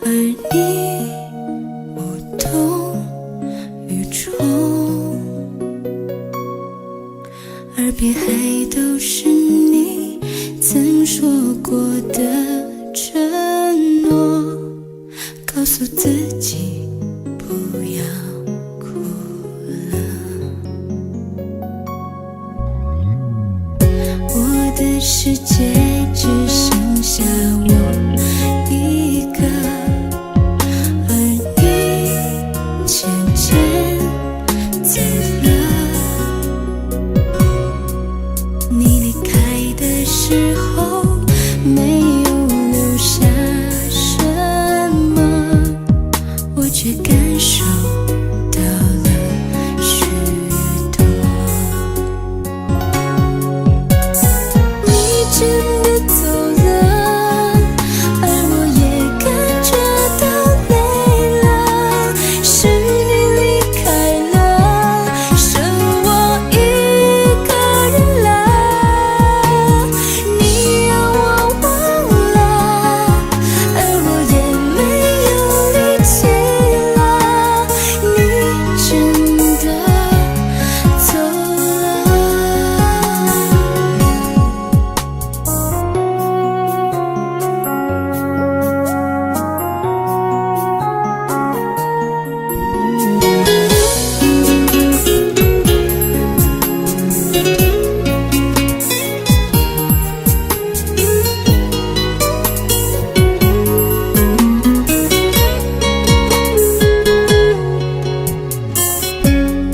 而你无动于衷，耳边还都是你曾说过的承诺，告诉自己不要哭了。我的世界只剩下我一个，而你渐渐走了。你离开的时候没有留下什么，我却感受到了许多。你真的走了，而我也感觉到累了，是你离开了，剩我一个人了。你让我忘了，而我也没有力气了，你真的走了。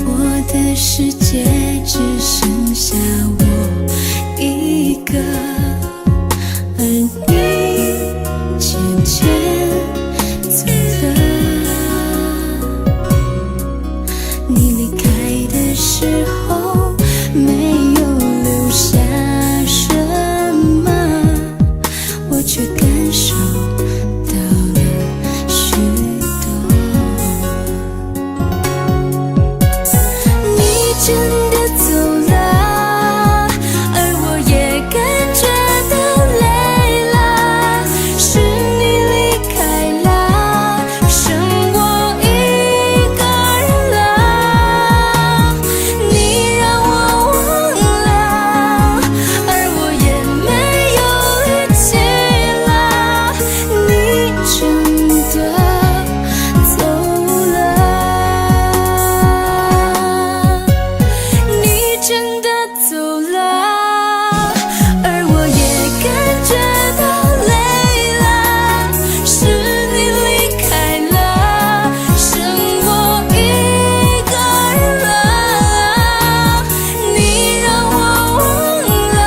我的世界只剩下我一个，而你渐渐走了。你离开的时候没有留下什么，我却感受到了许多。你真的走了，而我也感觉到累了，是你离开了，剩我一个人了。你让我忘了，而我也没有力气了，你真的走了。你真的走了，而我也感觉到累了，是你离开了，剩我一个人了。你让我忘了，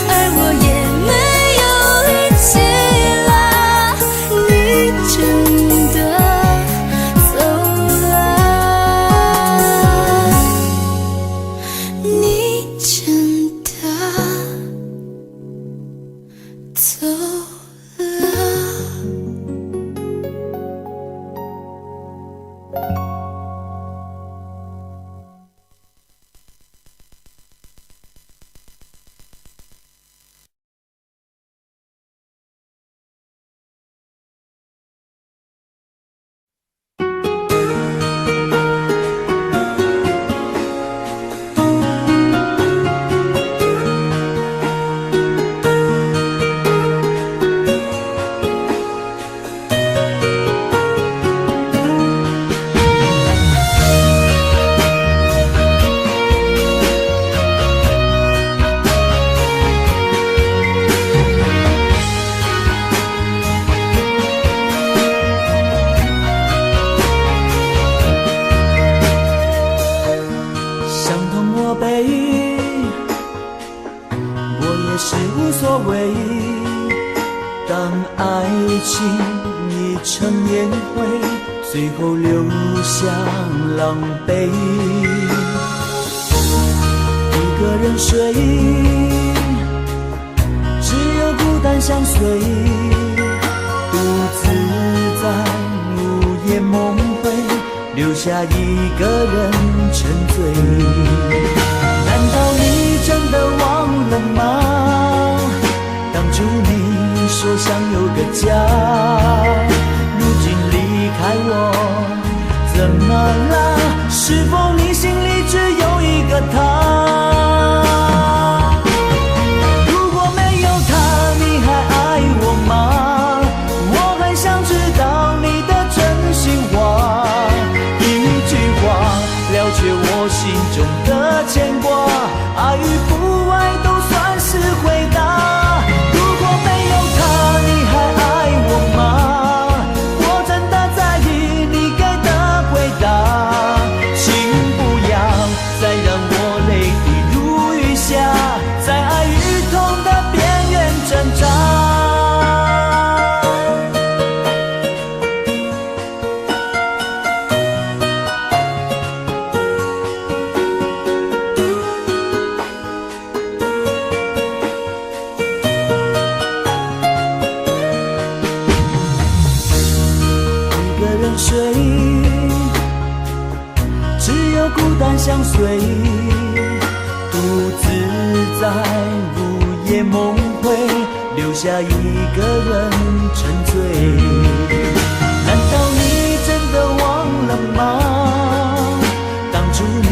而我也没有力气了，你真的走了。你真的走了。相同我背，我也是无所谓。当爱情已成烟灰，最后留下狼狈。一个人睡，只有孤单相随，独自在午夜梦回，留下一个人沉醉。难道你真的忘了吗？当初你说想有个家，开我，怎么了？是否你心里只有一个他？如果没有他，你还爱我吗？我很想知道你的真心话，一句话了却我心中的牵挂，爱与不爱都算是回答。如果没有他，你还爱我吗？我真的在意你给的回答，请不要再让我泪滴如雨下，在爱与痛的边缘挣扎。睡，只有孤单相随，独自在午夜梦回，留下一个人沉醉。难道你真的忘了吗？当初你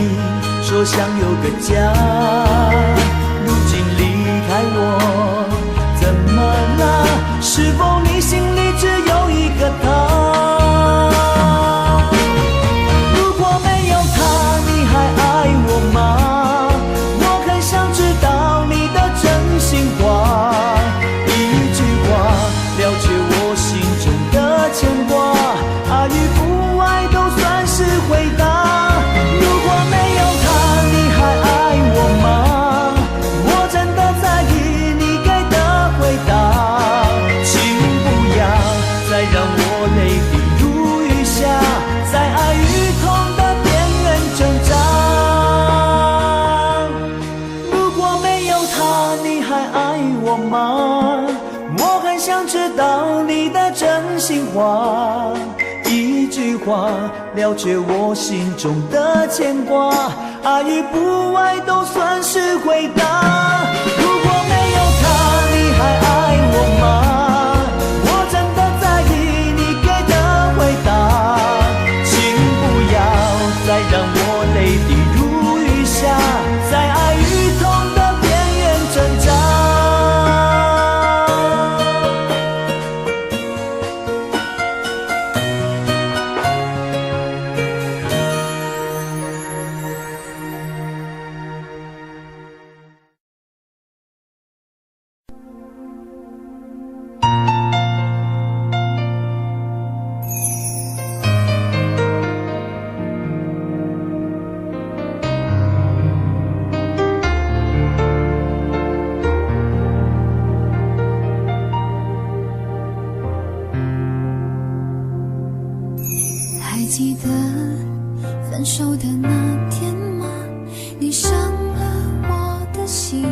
说想有个家，如今离开我，怎么了？是否你心里只有一个他？我很想知道你的真心话，一句话了却我心中的牵挂，爱与不爱都算是回答。如果没有他，你还爱我吗？我真的在意你给的回答，请不要再让我泪滴如雨下，在爱与痛的边缘挣扎。还记得分手的那天吗？你伤了我的心，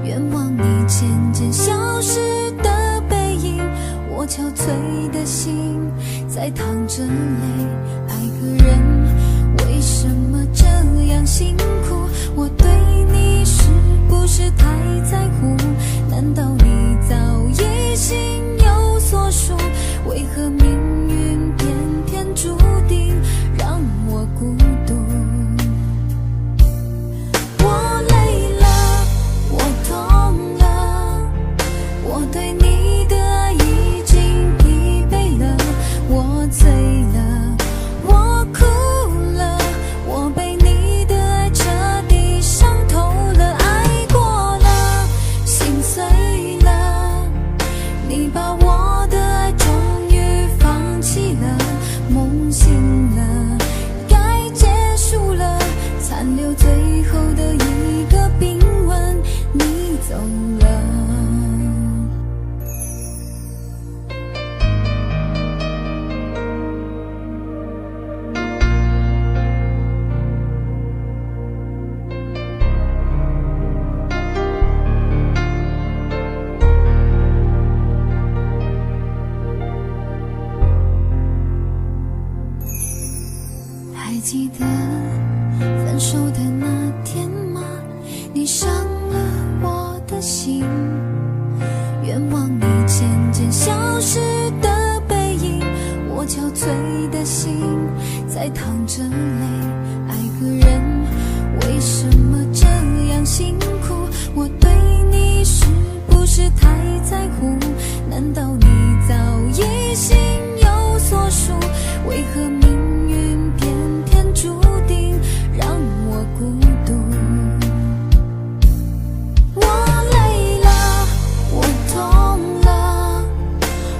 愿望你渐渐消失的背影，我憔悴的心在淌着泪。爱个人为什么这样辛苦？我对你是不是太在乎？难道你早已心有所属？为何命运偏偏注定让我孤独？我累了，我痛了，我对你的爱已经疲惫了，我醉了，我哭了，我被你的爱彻底伤透了，爱过了，心碎了，你把我的爱终于放弃了，梦醒了，该结束了，残留最后的一个冰吻，你走了。还记得分手的那天吗？你伤了我的心，愿望你渐渐消失的背影，我憔还淌着泪。爱个人为什么这样辛苦？我对你是不是太在乎？难道你早已心有所属？为何命运偏偏注定让我孤独？我累了，我痛了，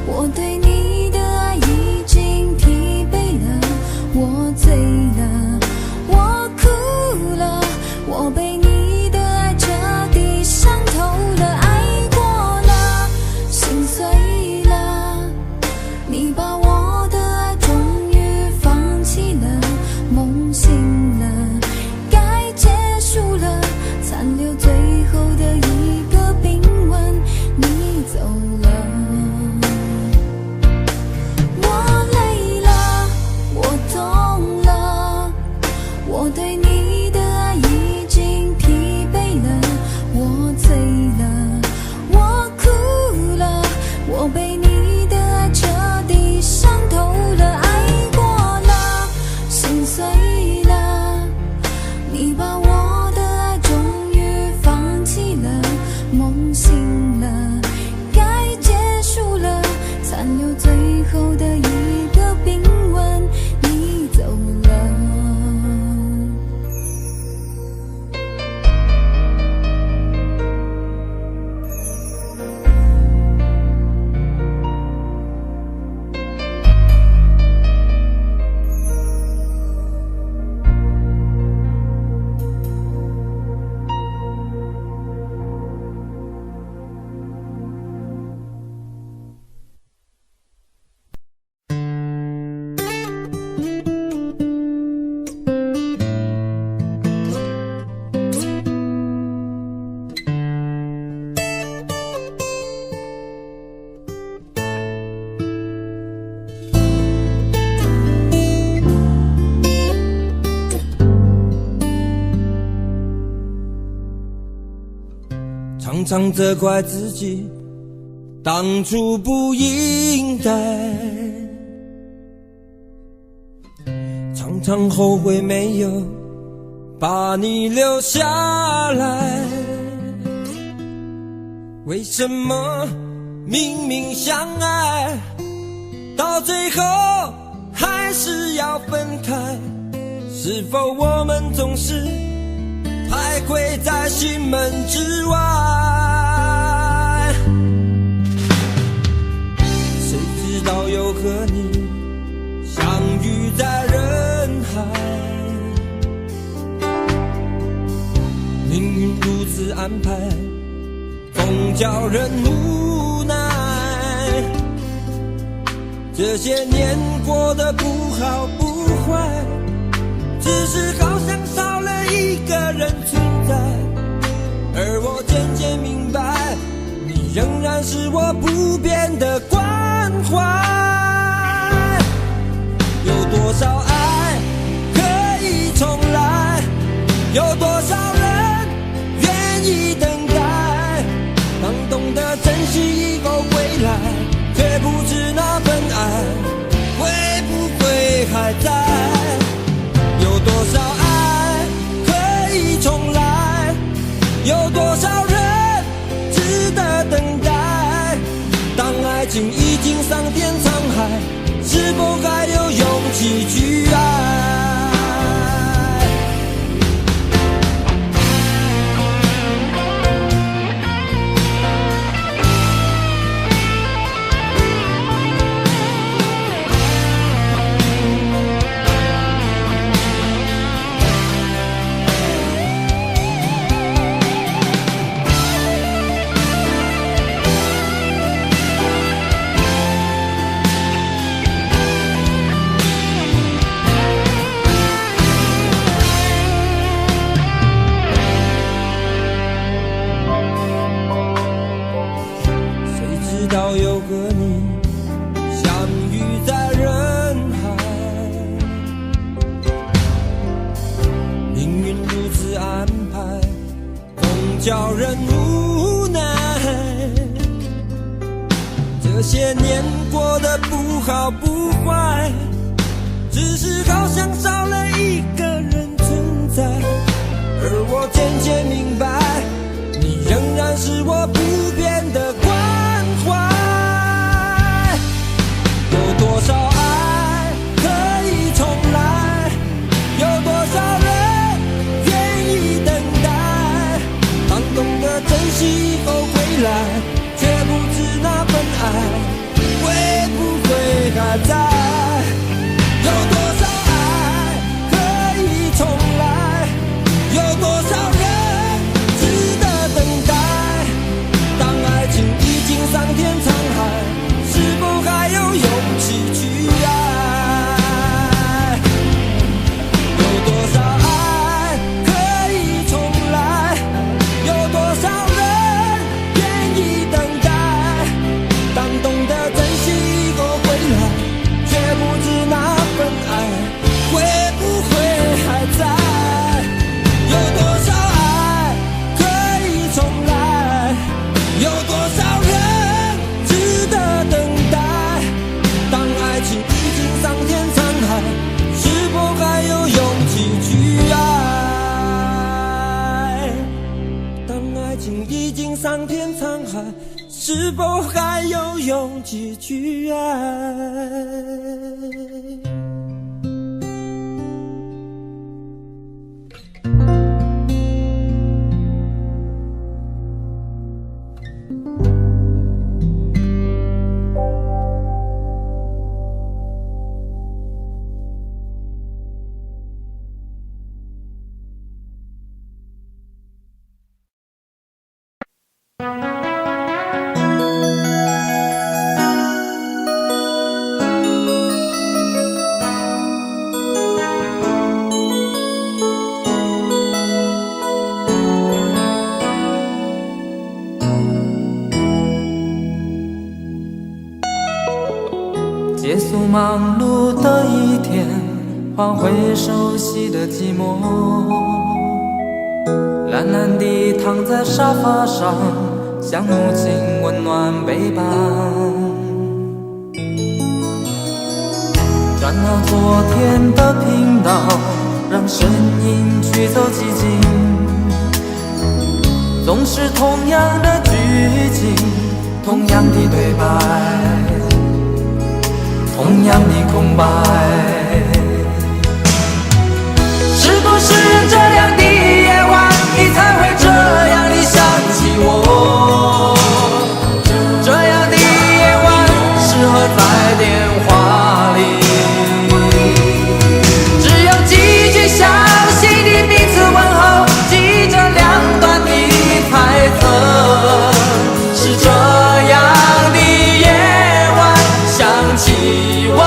我对你的爱已经疲惫了，我醉了，我哭了，我被你的爱彻底伤透了，爱过了，心碎了，你把我的爱终于放弃了，梦醒了，该结束了，残留最后的一个冰吻，你走了。我累了，我痛了，我对你的爱已经疲惫了，我醉了，我哭了，我被你的爱彻底伤透了，爱过了，心碎了，你把我的爱终于放弃了，梦醒了，该结束了，残留最后的一个冰吻，你走了。常常责怪自己当初不应该，常常后悔没有把你留下来。为什么明明相爱，到最后还是要分开？是否我们总是徘徊在心门之外？谁知道又和你相遇在人海，命运如此安排，总叫人无奈。这些年过得不好不坏，只是好像少了一个人存在，而我渐渐明白，你仍然是我不变的关怀。有多少爱可以重来，有多少人愿意等待，当懂得珍惜以后回来，却不知那份爱会不会还在。有多少爱可以重来，有多少人值得等待，当爱情已经桑田沧海，是否还有勇气去爱？又和你相遇在人海，命运如此安排，总叫人无奈。这些年过得不好不坏，只是好像少了一个人存在，而我渐渐明白，你仍然是我不变的关怀。有多少爱可以重来，有多少人愿意等待，当懂得珍惜以后回来，却不知那份爱会不会还在。有多少爱可以重来，有多少人值得等待，当爱情已经桑田沧海，是否还有勇气去爱？有多少爱可以重来，有多少人愿意等待，当懂得珍惜以后回来，却不知那份爱会不会还在。有多少爱可以重来，有多少人值得等待，当爱情已经桑田沧海，是否还有勇气去爱？当爱情已经桑田沧海，是否还有勇气去爱？结束忙碌的一天，换回熟悉的寂寞，懒懒地躺在沙发上，像母亲温暖背膀。转到昨天的频道，让声音驱走寂静，总是同样的剧情，同样的对白，同样的空白。是不是这样的夜晚，你才会这样地想起我？这样的夜晚适合在电话里，只有几句小心的彼此问候，记着两端的猜测。是这样的夜晚想起我，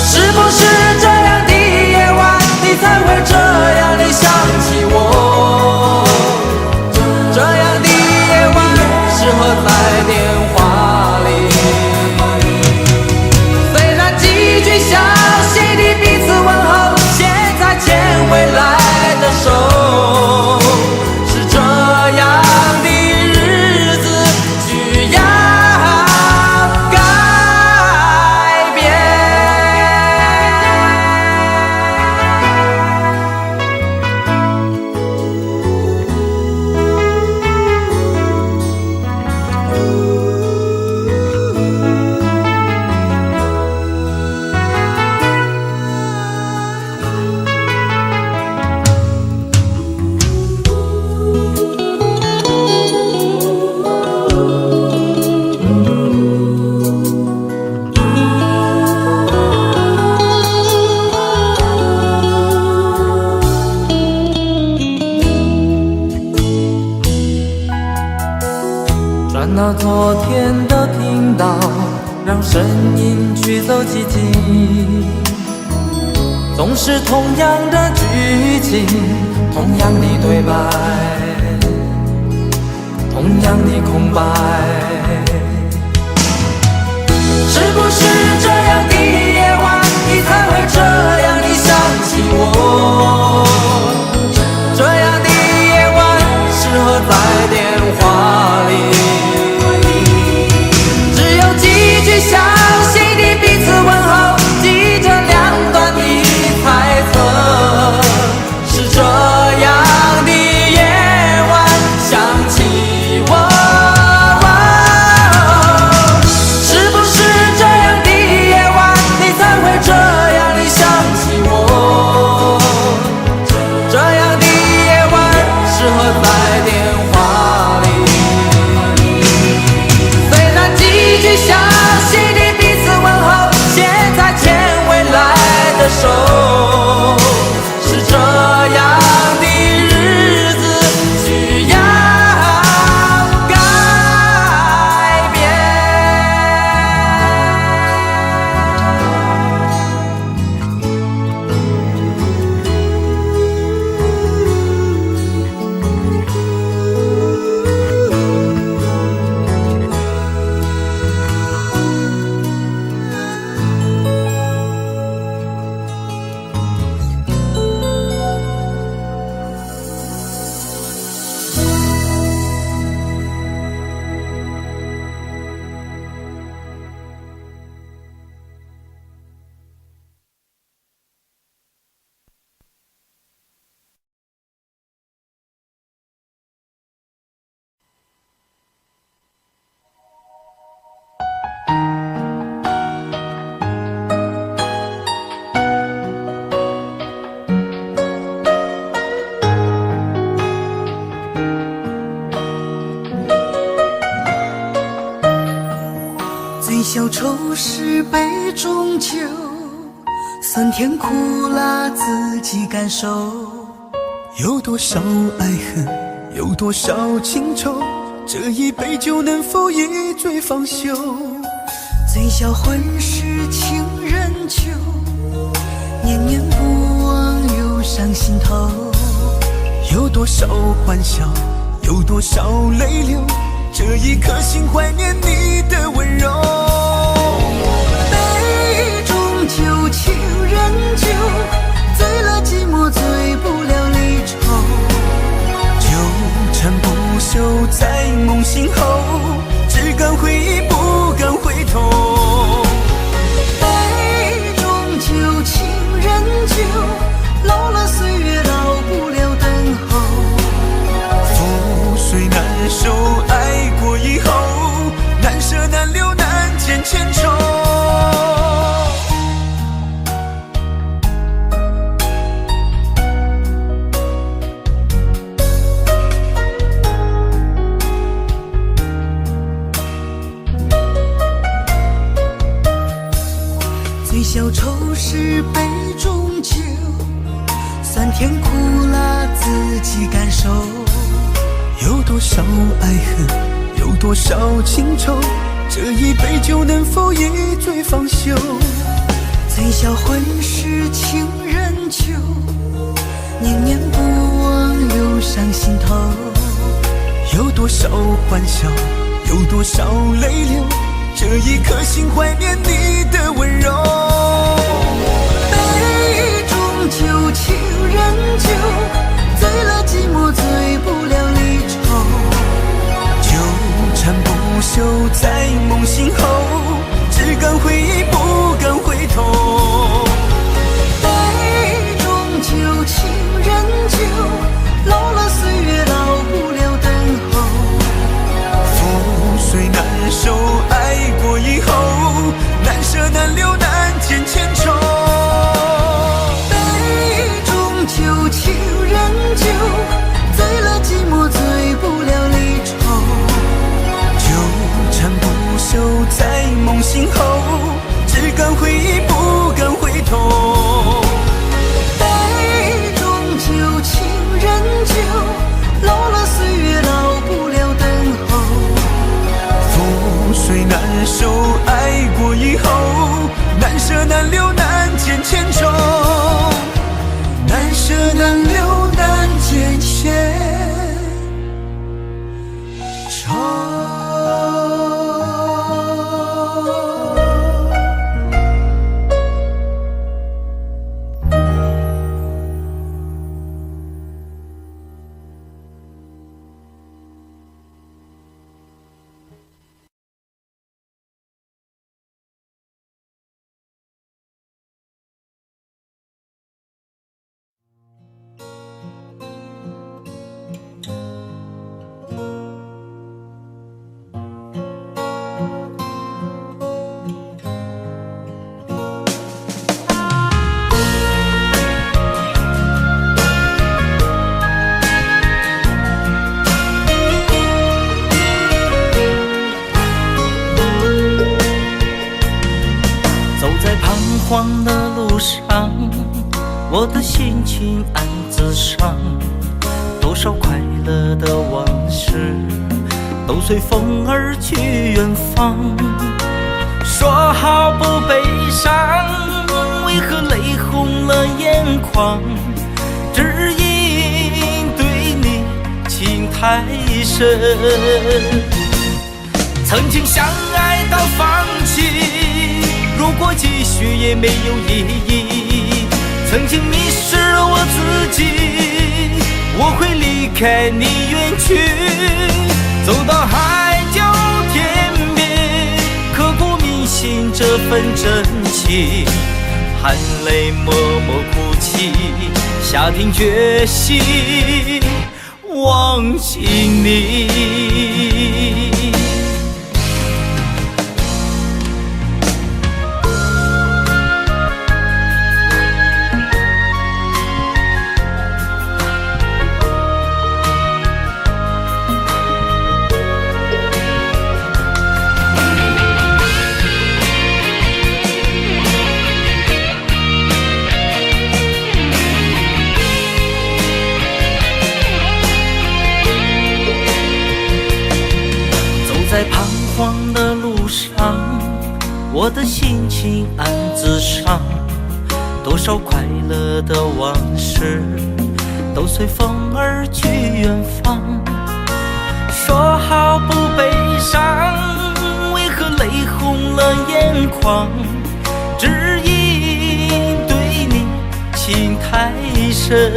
是不是这样的夜晚，你才会这样地想起我？这样的夜晚适合在电话里，虽然几句小心的彼此问候，现在牵未来的手，是这样的日子需要改变。转到昨天的频道，让声音驱走寂静，总是同样的剧情，同样的对白，同样的空白。是不是这样的夜晚，你才会这样地想起我？这样的夜晚适合在电话里，只有几句小心的彼此醉消愁是杯中酒，酸甜苦辣自己感受。有多少爱恨，有多少情愁，这一杯酒能否一醉方休？醉销魂是情人酒，念念不忘忧伤心头。有多少欢笑，有多少泪流，这一颗心怀念你的温柔。杯中酒，情人酒，醉了寂寞，醉不了离愁。纠缠不休在梦醒后，只敢回忆不敢回头。杯中酒，情人酒，老了岁月老不了等候。覆水难收，爱过以后，难舍难留难见千愁。醉消愁是杯中酒，酸甜苦辣自己感受。有多少爱恨，有多少情愁，这一杯酒能否一醉方休？醉销魂是情人酒，念念不忘忧伤心头。有多少欢笑，有多少泪流，这一颗心怀念你的温柔。杯中酒，情人酒，醉了寂寞，醉不了离愁。纠缠不休在梦醒后，只敢回忆不敢回头。杯中酒，情人酒，老了岁月老不了等候。覆水难收，爱过以后，难舍难留难见千愁。杯中酒，情人酒，醉了寂寞，醉不了离愁。纠缠不休在梦醒后，只敢回忆不敢回头。杯中酒，情人酒，老了岁月老不了等候。覆水难收，爱过以后，难舍难留难见千愁。难舍难留难见千愁。慌的路上，我的心情暗自伤，多少快乐的往事都随风而去远方。说好不悲伤，为何泪红了眼眶？只因对你情太深，曾经相爱到放弃，如果继续也没有意义。曾经迷失了我自己，我会离开你远去，走到海角天边，刻骨铭心这份真情，含泪默默哭泣，下定决心忘记你。我的心情暗自伤，多少快乐的往事都随风而去远方。说好不悲伤，为何泪红了眼眶？只因对你情太深。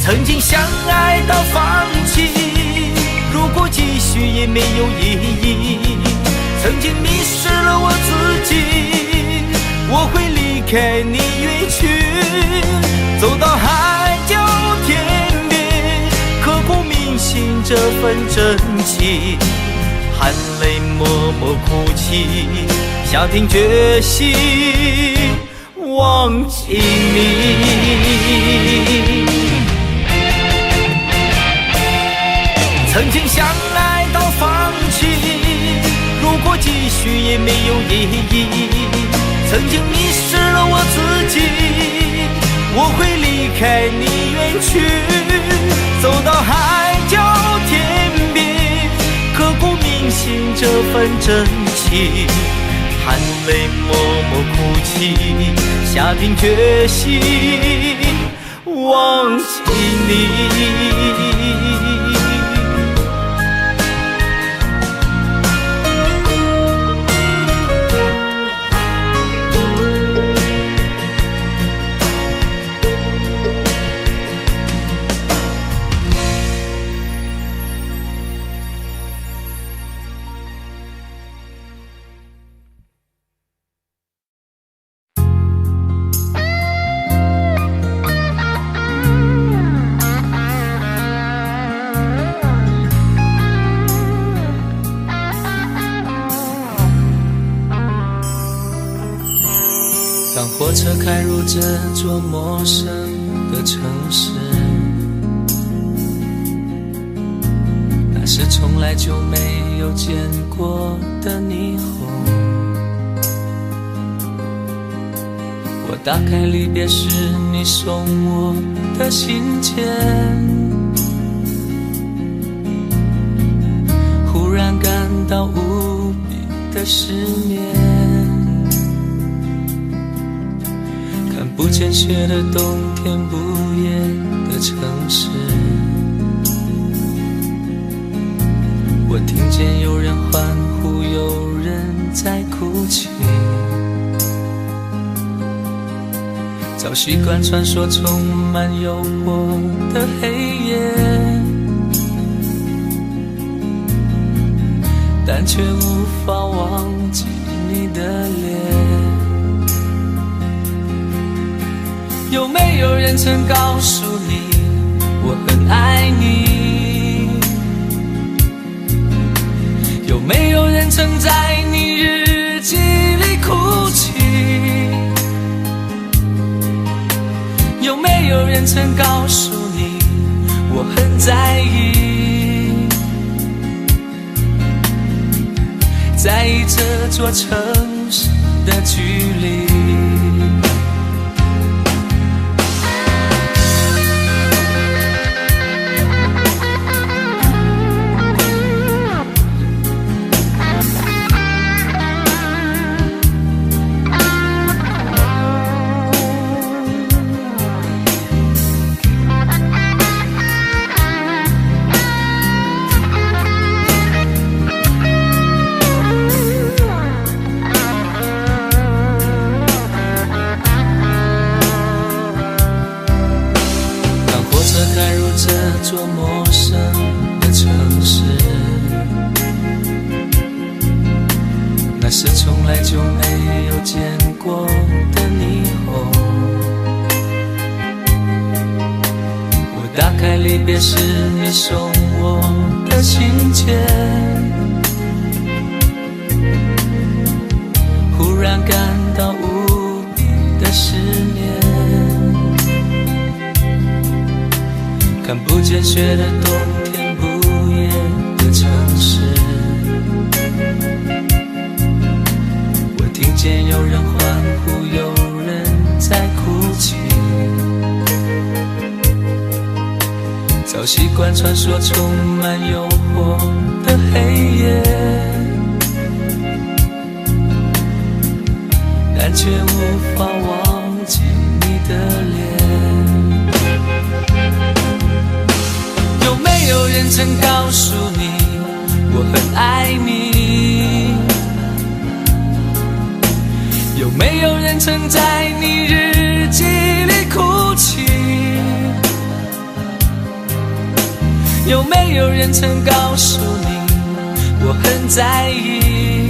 曾经相爱到放弃，如果继续也没有意义。曾经迷失了我自己，我会离开你远去，走到海角天边，刻骨铭心这份真情，含泪默默哭泣，下定决心忘记你。曾经相爱到放弃，如果继续也没有意义。曾经迷失了我自己，我会离开你远去，走到海角天边，刻骨铭心这份真情，含泪默默哭泣，下定决心忘记你。当火车开入这座陌生的城市，那是从来就没有见过的霓虹。我打开离别时你送我的信件，忽然感到无比的失眠。看不见雪的冬天，不夜的城市，我听见有人欢呼，有人在哭泣。早习惯穿梭充满诱惑的黑夜，但却无法忘记你的脸。有没有人曾告诉你我很爱你？有没有人曾在你日记里哭泣？有没有人曾告诉你我很在意？在意这座城市的距离。开入这座陌生的城市，那是从来就没有见过的霓虹。我打开离别时你送我的信件，忽然感到无比的失眠。看不见雪的冬天，不夜的城市，我听见有人欢呼，有人在哭泣。早习惯穿梭充满诱惑的黑夜，却无法忘记你的脸。有没有人曾告诉你我很爱你？有没有人曾在你日记里哭泣？有没有人曾告诉你我很在意？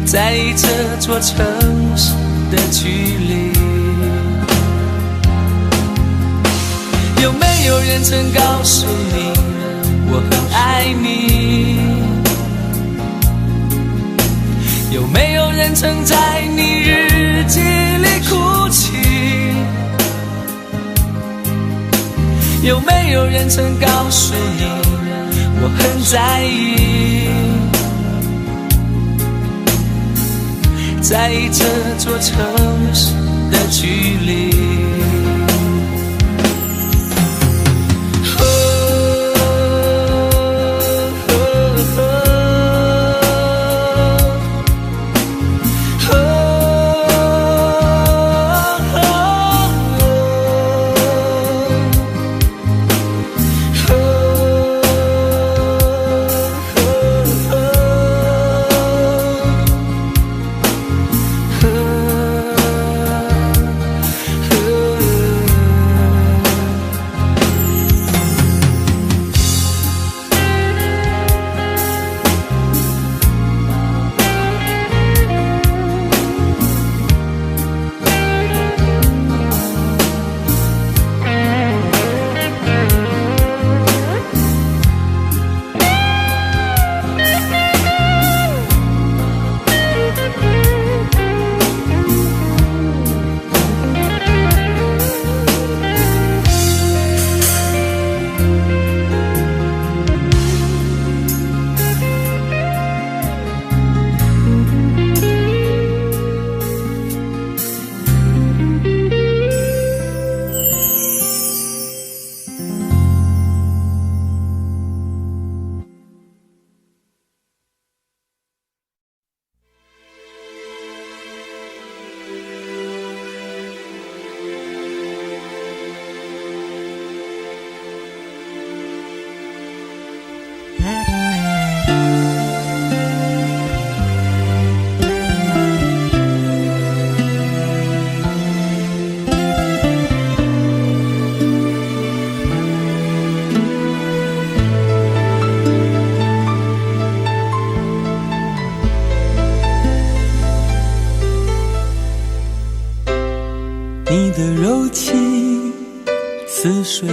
在意这座城市的距离。有没有人曾告诉你我很爱你？有没有人曾在你日记里哭泣？有没有人曾告诉你我很在意？在意这座城市的距离。你的柔情似水，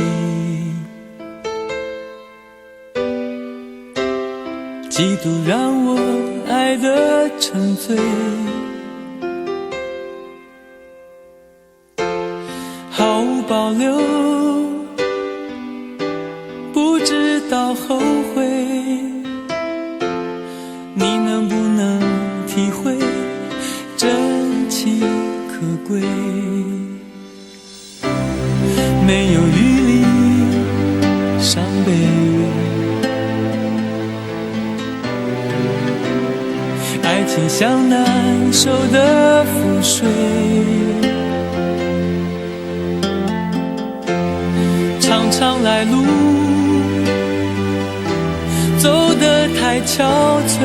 几度让我爱得沉醉，毫无保留，不知道后悔。你能不能体会真情可贵？没有余力伤悲，爱情像难收的覆水，长长来路走得太憔悴，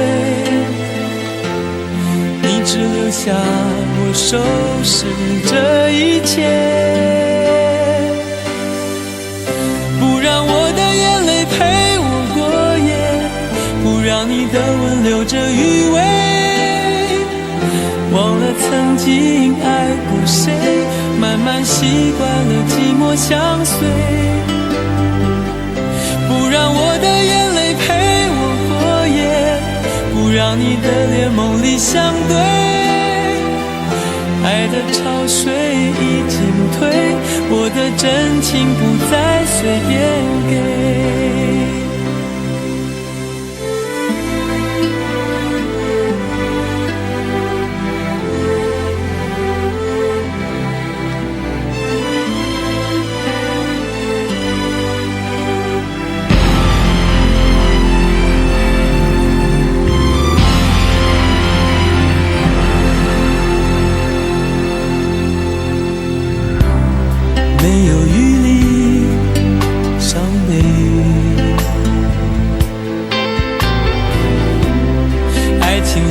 你只留下我收拾这一切。让你的吻留着余味，忘了曾经爱过谁，慢慢习惯了寂寞相随。不让我的眼泪陪我过夜，不让你的脸梦里相对。爱的潮水已经退，我的真情不再随便给。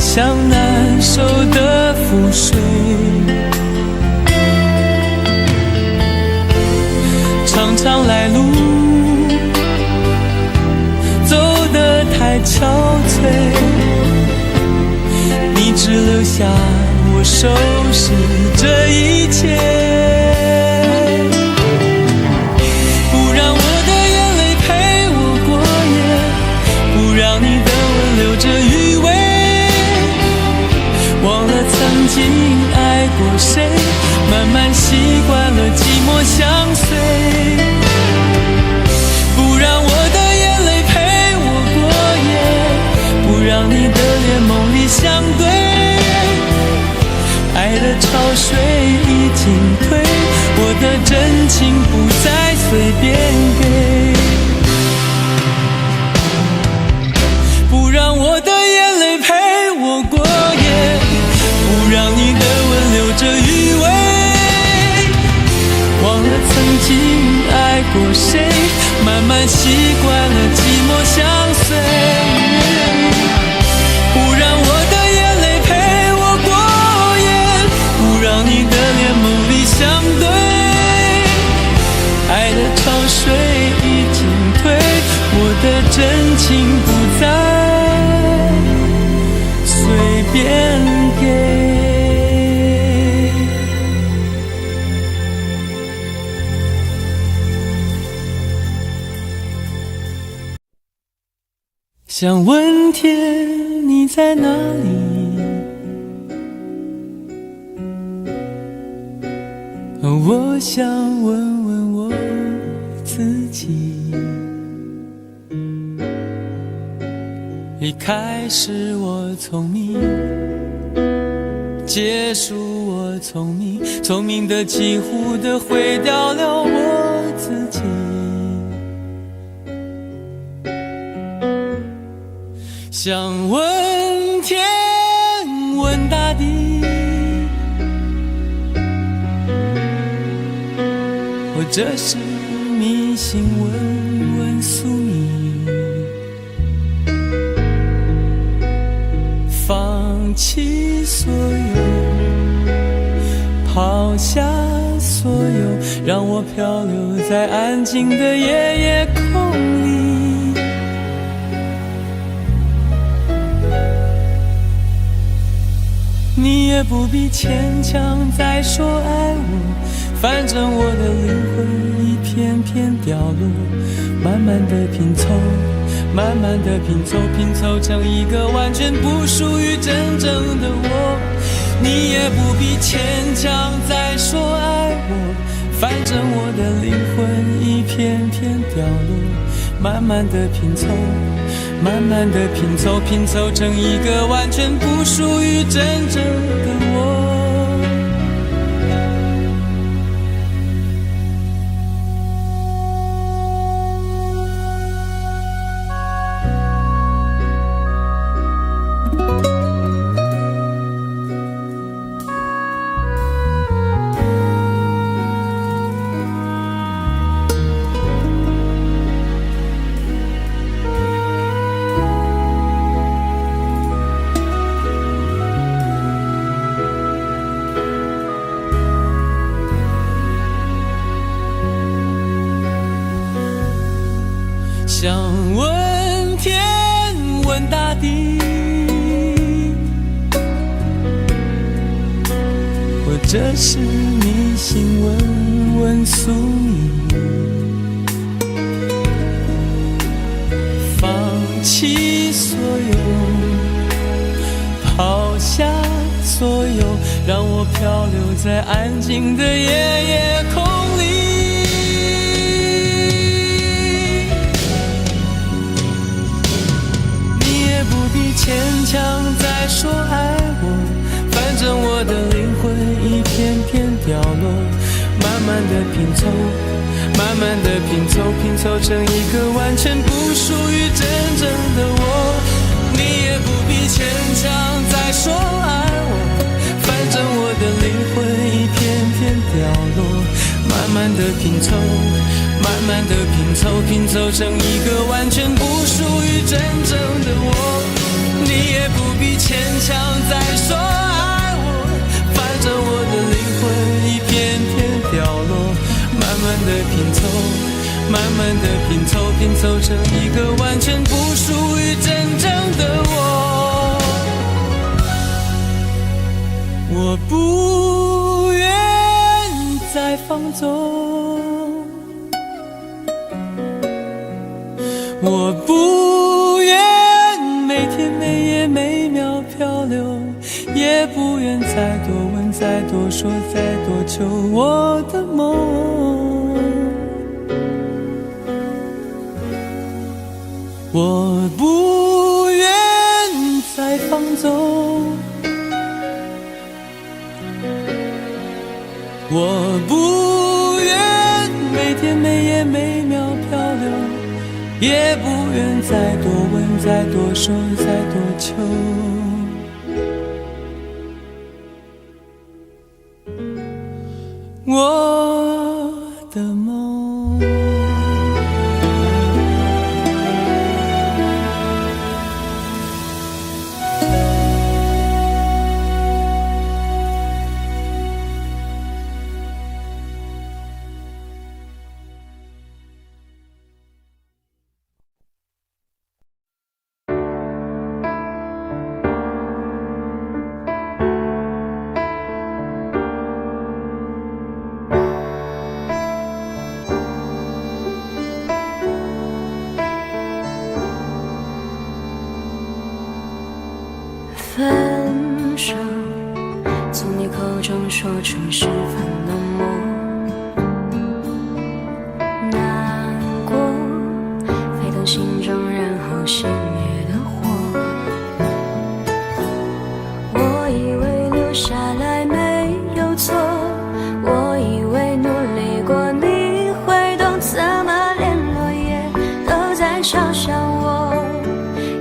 像难收的覆水，常常来路走得太憔悴，你只留下我收拾这一切。曾经爱过谁，慢慢习惯了寂寞相随，不让我的眼泪陪我过夜，不让你的脸梦里相对，爱的潮水已经退，我的真情不再随便给，不让我的眼泪陪我过夜，不让你的吻留着余味，忘了曾经爱过谁，慢慢习惯了寂寞相随，不让我的眼泪陪我过夜，不让你的脸梦里相对，爱的潮水已经退，我的真情不再随便给。想问天你在哪里，我想问问我自己，一开始我聪明，结束我聪明，聪明的几乎的毁掉了我自己。想问天问大地，或者是迷信问问宿命，放弃所有，抛下所有，让我漂流在安静的夜夜空里。你也不必牵强再说爱我，反正我的灵魂一片片掉落，慢慢的拼凑，慢慢的拼凑，拼凑成一个完全不属于真正的我。你也不必牵强再说爱我，反正我的灵魂一片片掉落，慢慢的拼凑，慢慢的拼凑，拼凑成一个完全不属于真正的我。想问天问大地，或者是迷信问问宿命，放弃所有，抛下所有，让我漂流在安静的夜夜空里。牵强再说爱我，反正我的灵魂一片片掉落，慢慢的拼凑，慢慢的拼凑，拼凑成一个完全不属于真正的我。你也不必牵强再说爱我，反正我的灵魂一片片掉落，慢慢的拼凑，慢慢的拼凑，拼凑成一个完全不属于真正的我。你也不必牵强慢慢的拼凑，拼凑成一个完全不属于真正的我。我不愿再放纵，我不愿每天每夜每秒漂流，也不愿再多问再多说再多求我的梦。我不愿再放纵，我不愿每天每夜每秒漂流，也不愿再多问再多说再多求我的梦。分手，从你口中说出十分冷漠，难过沸腾心中，然后熄灭的火。我以为留下来没有错，我以为努力过你会懂，怎么连落叶都在嘲笑我，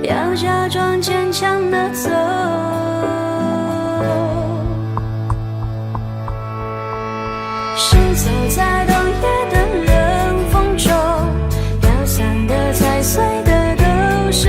要假装坚强的走。是走在冬夜的冷风中，飘散的、踩碎的都是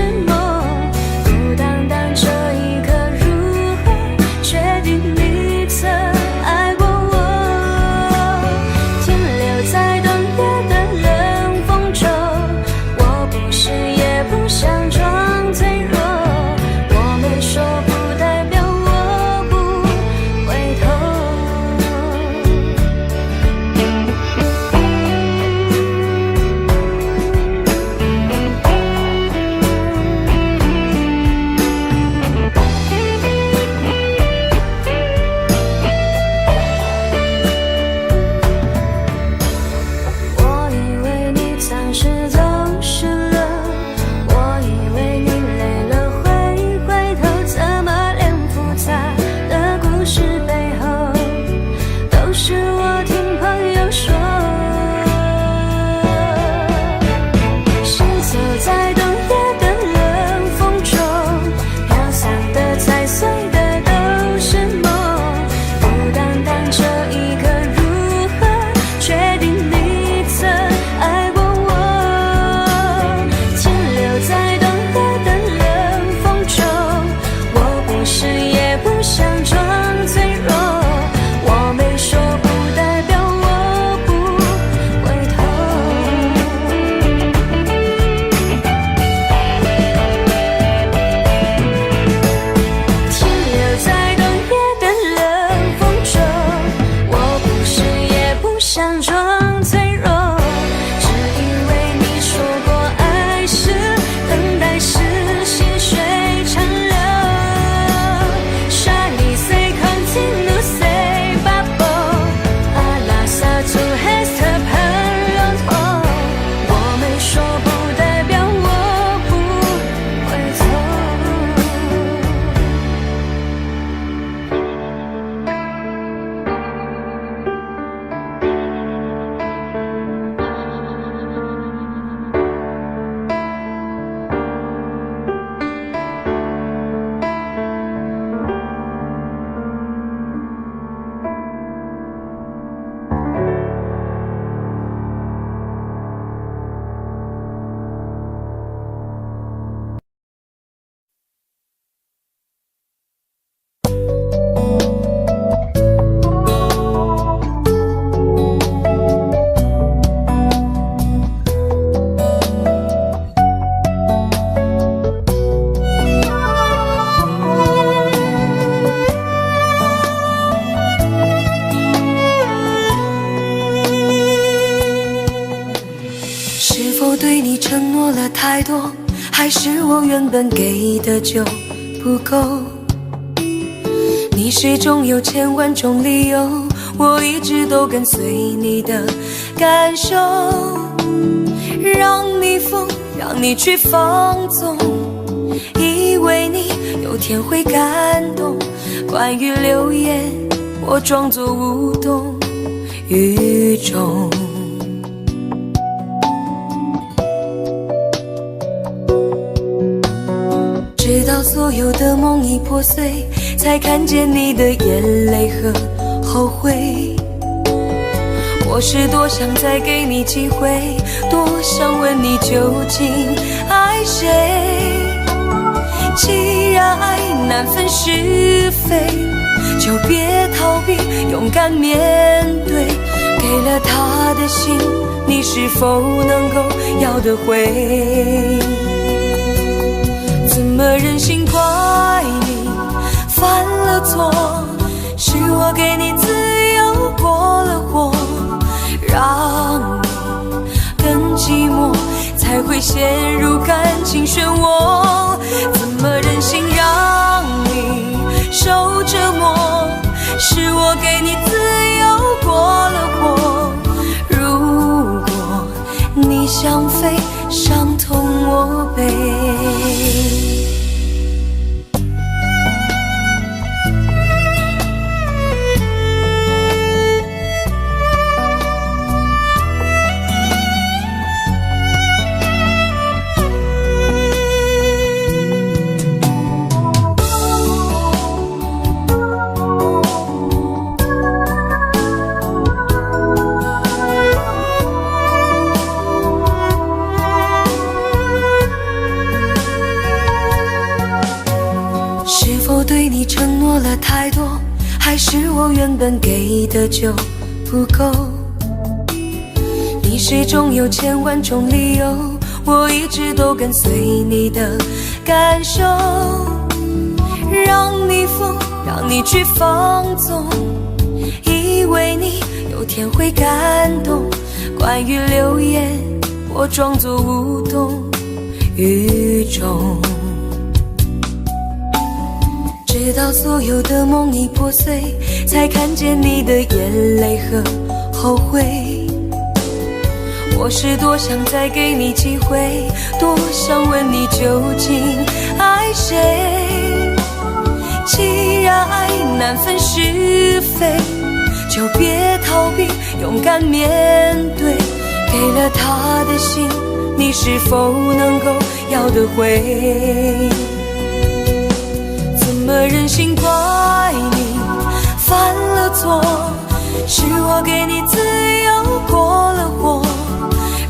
还是我原本给的就不够？你始终有千万种理由，我一直都跟随你的感受，让你疯，让你去放纵，以为你有天会感动。关于流言，我装作无动于衷。直到所有的梦已破碎，才看见你的眼泪和后悔。我是多想再给你机会，多想问你究竟爱谁。既然爱难分是非，就别逃避，勇敢面对。给了他的心，你是否能够要得回？怎么忍心怪你犯了错？是我给你自由过了火，让你更寂寞，才会陷入感情漩涡。怎么忍心让你受折磨？是我给你自由过了火。如果你想飞，伤痛我背。对你承诺了太多，还是我原本给的就不够？你始终有千万种理由，我一直都跟随你的感受，让你疯，让你去放纵，以为你有天会感动。关于流言，我装作无动于衷。直到所有的梦已破碎，才看见你的眼泪和后悔。我是多想再给你机会，多想问你究竟爱谁。既然爱难分是非，就别逃避，勇敢面对。给了他的心，你是否能够要得回？怎么忍心怪你犯了错？是我给你自由过了火，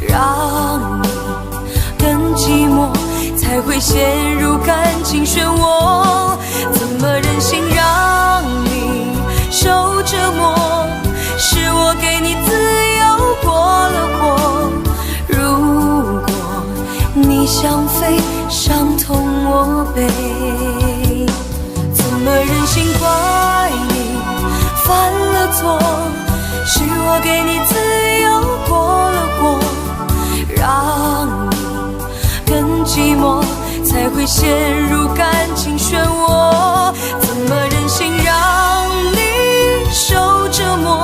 让你更寂寞，才会陷入感情漩涡。怎么忍心让你受折磨？是我给你自由过了火。如果你想飞，伤痛我背。怎么忍心怪你犯了错？是我给你自由过了火，让你更寂寞，才会陷入感情漩涡。怎么忍心让你受折磨？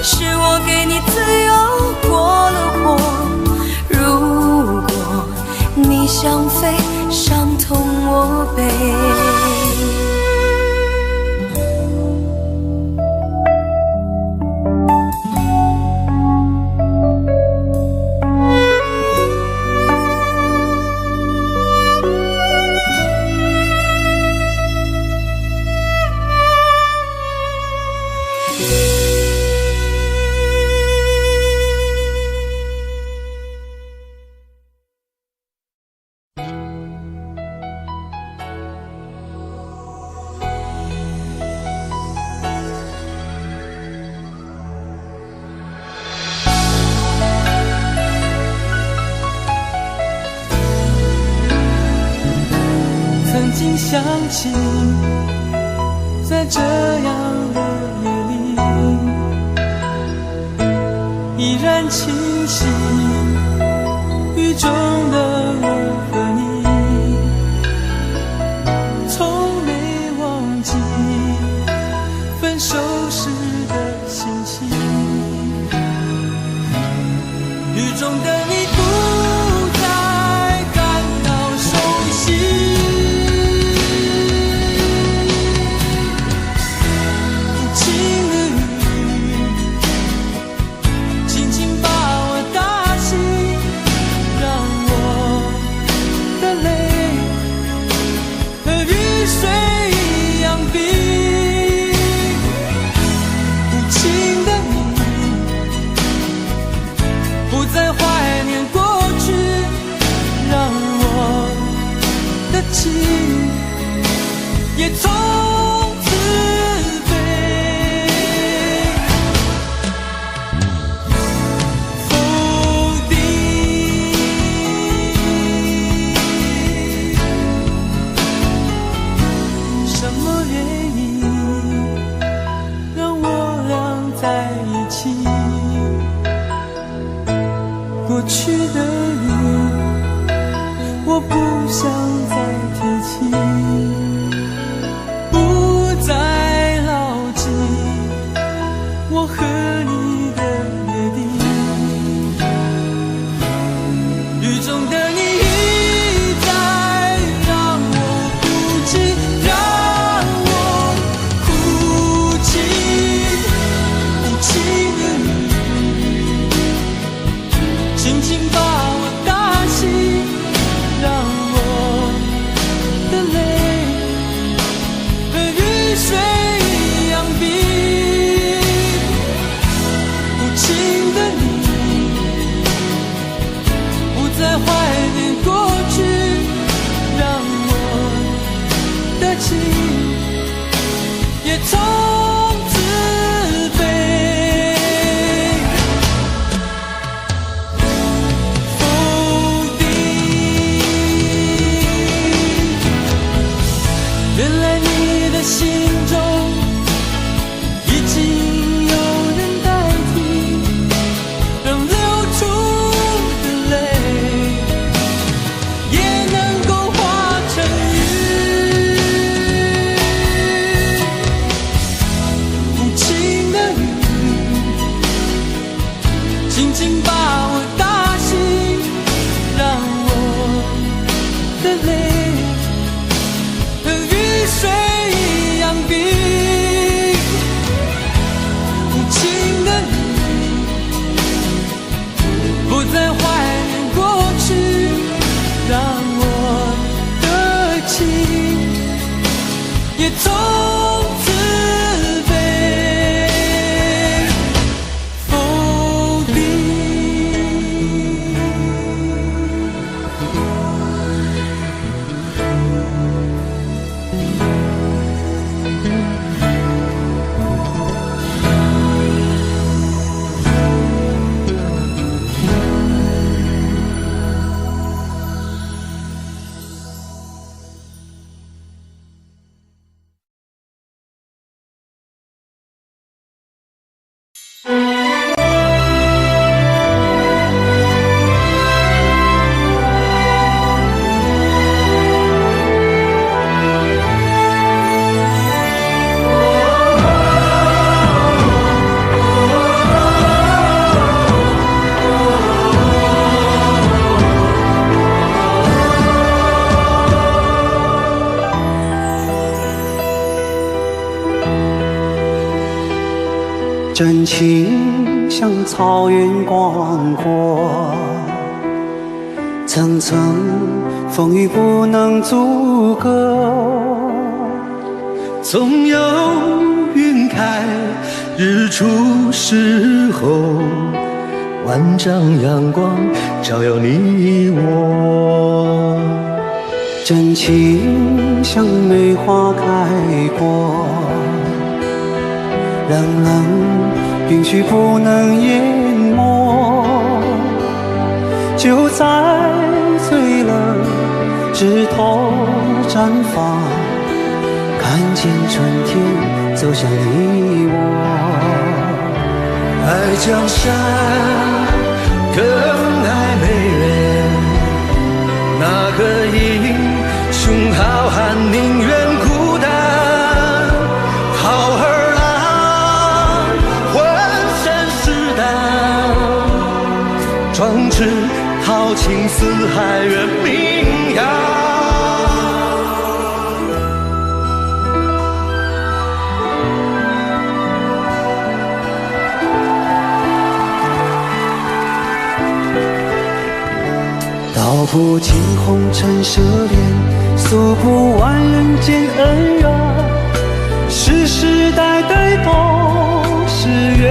是我给你自由过了火。如果你想飞，伤痛我背。曾经想起，在这样的夜里，依然清晰，雨中的我和你。的情也从此飞。否定什么原因让我俩在一起？过去的你我不想再提起，不再牢记我和你的约定。雨中的你一再让我哭泣，让我哭泣，无情的你轻轻把我打醒，让我的泪和雨水一样冰。无情的你不再怀念过去，让我的情也从此飞。否定原来你的心中已经有人代替，让流出的泪也能够化成雨。无情的你轻轻把我打醒，让我的泪和雨水一样冰。无情的你不再怀念过去，让我的情也从此飞。否定真情像草原广阔，层层风雨不能阻隔。总有云开日出时候，万丈阳光照耀你我。真情像梅花开过，冷冷冰雪不能淹没。就在最冷枝头绽放，看见春天走向你我。爱江山更爱美人，哪个英雄好汉宁愿孤单？好儿郎浑身是胆，壮志豪情四海远名扬。道不尽红尘奢恋，诉不完人间恩怨，世世代代都是缘，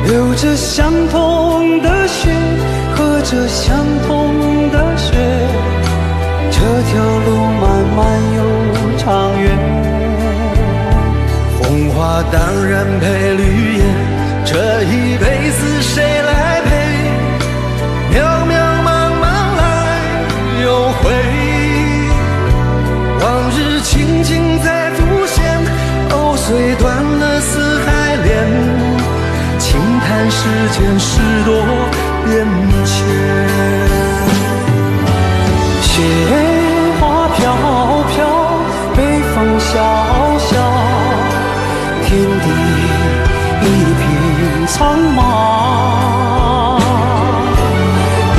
流着相同的血，喝着相同的血，这条路漫漫又长远。红花当然配绿叶，这一辈子谁来陪？渺渺茫茫来又回，往日情景再浮现，藕虽断了丝还连，轻叹世间事多变迁。雪花飘飘，北风萧萧，天地一片苍茫。一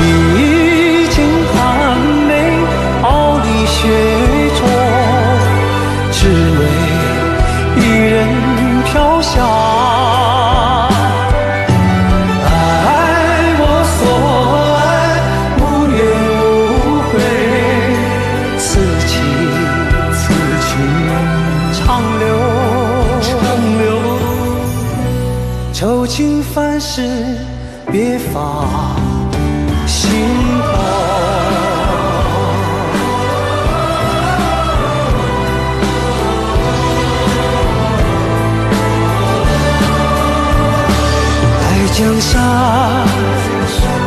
镜寒梅，傲立雪中，只为一人飘香。愁情烦事别放心头，爱江山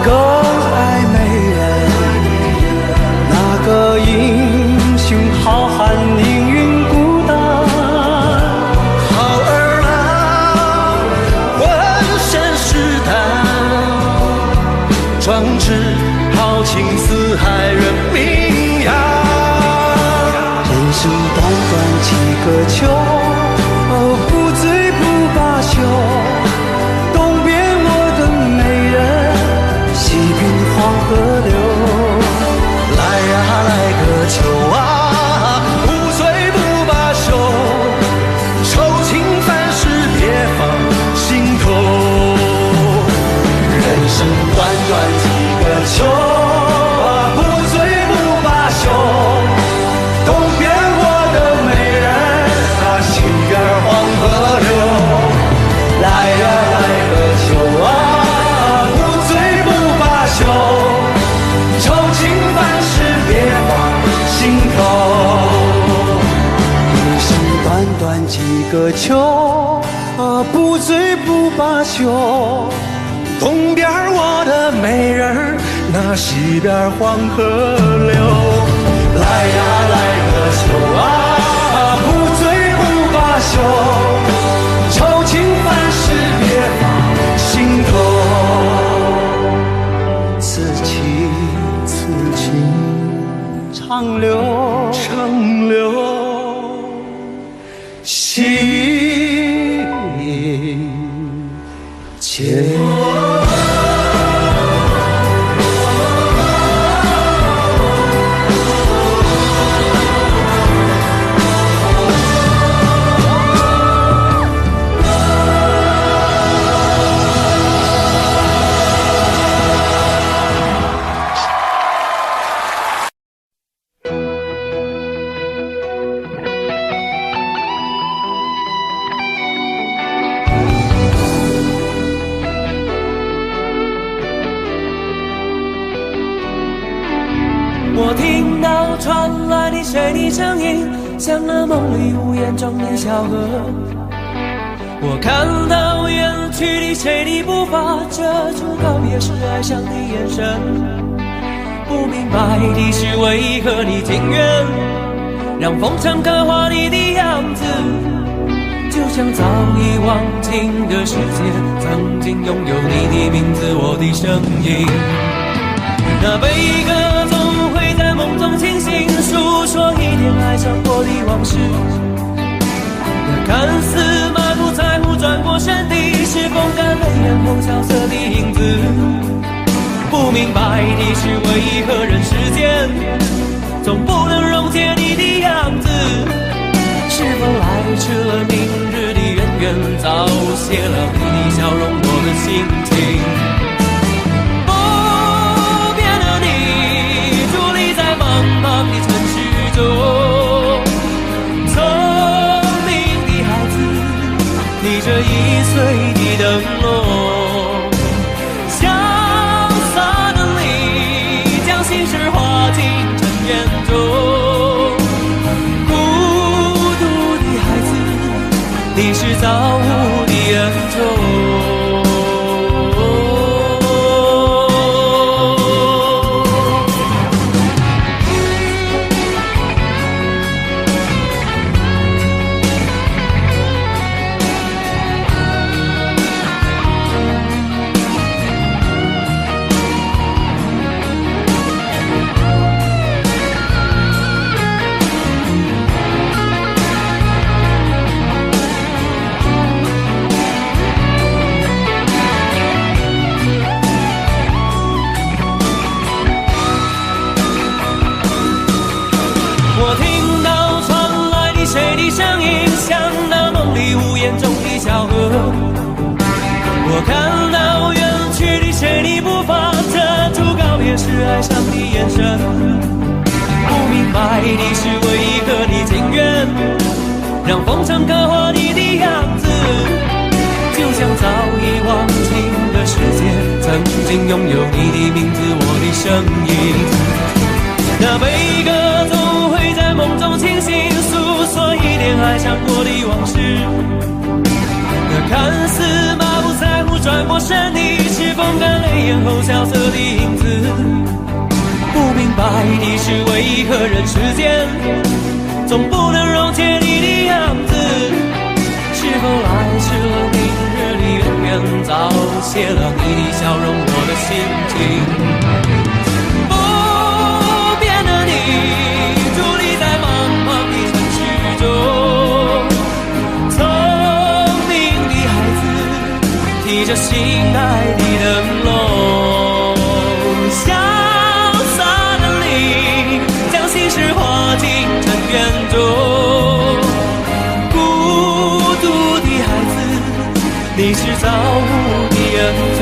更爱美人，那个英雄好汉宁愿孤单。壮志豪情四海人名扬，人生短短几个秋，不醉不罢休。东边我的美人，西边黄河流。来呀来个秋啊，不醉不罢休，愁情烦事别放心头。人生短短几个秋，不醉不罢休。东边我的美人，西边黄河流。来呀来个秋啊，不醉不罢休，愁情烦事别放心头。人生短短几个秋，不醉不罢休。东边我的美人，那西边黄河流。来呀来个秋啊，不醉不罢休，愁情烦事别放心头。此情此情长留长留心间。我听到传来你谁的声音，像那梦里无言中的小河。我看到远去的谁的步伐，遮住告别时哀伤的眼神。不明白的是为何你情愿让风尘刻画你的样子，就像早已忘情的世界，曾经拥有你的名字，我的声音。那悲歌总会在梦中清醒，诉说一点爱上过的往事。那看似满不在乎转过身的，是风干泪眼后萧瑟的影子。不明白的是为何人世间总不能溶解你的样子，是否来迟了明日的渊源，早谢了你的笑容我的心情。的城市中，聪明的孩子，逆着易碎的灯笼，潇洒的你，将心事化进尘烟中。是爱上你眼神，不明白的是为何你情愿让风尘刻画你的样子，就像早已忘情的世界，曾经拥有你的名字，我的声音。那悲歌总会在梦中清醒，诉说一点爱上过的往事。那看似马不在乎转过身的，是风干泪眼后萧瑟的影子。不明白的是为何人世间总不能溶解你的样子，是否来迟了明日的远远，早谢了你的笑容，我的心情。不变的你，伫立在茫茫的城市中，聪明的孩子提着心爱的灯笼，潇洒的你将心事化进尘缘中，孤独的孩子，你是造物的恩宠。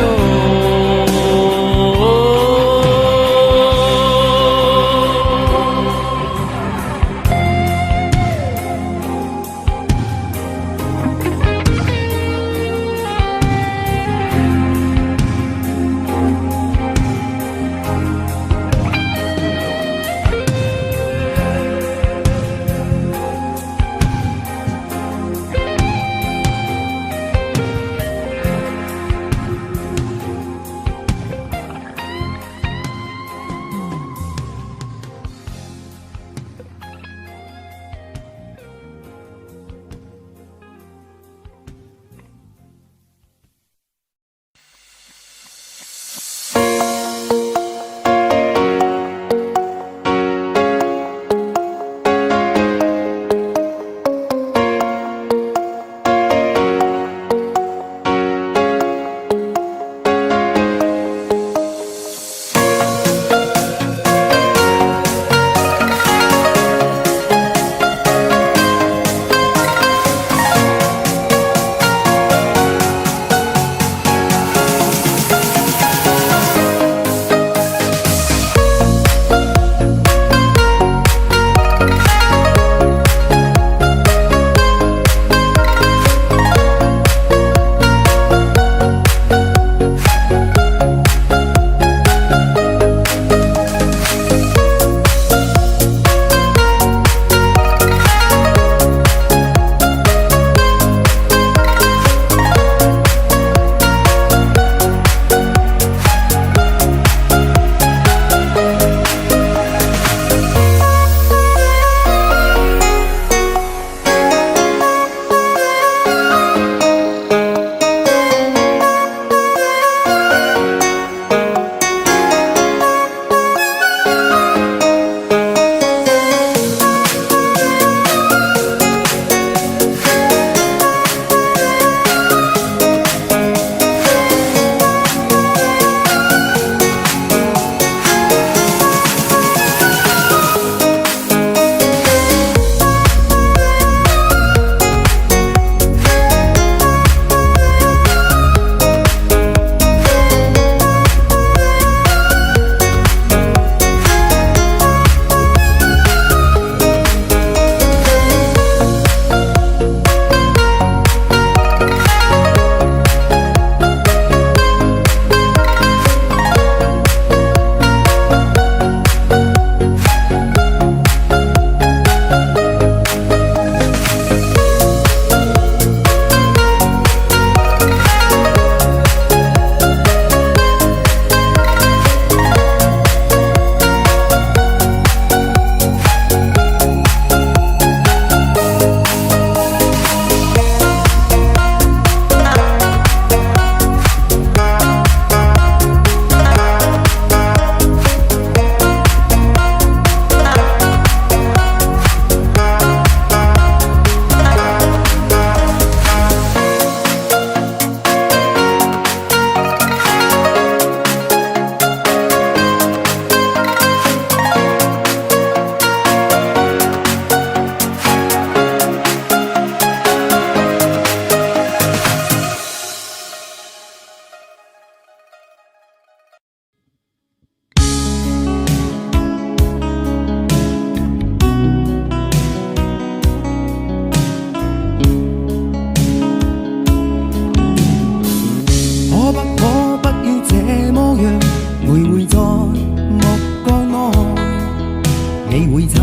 你會察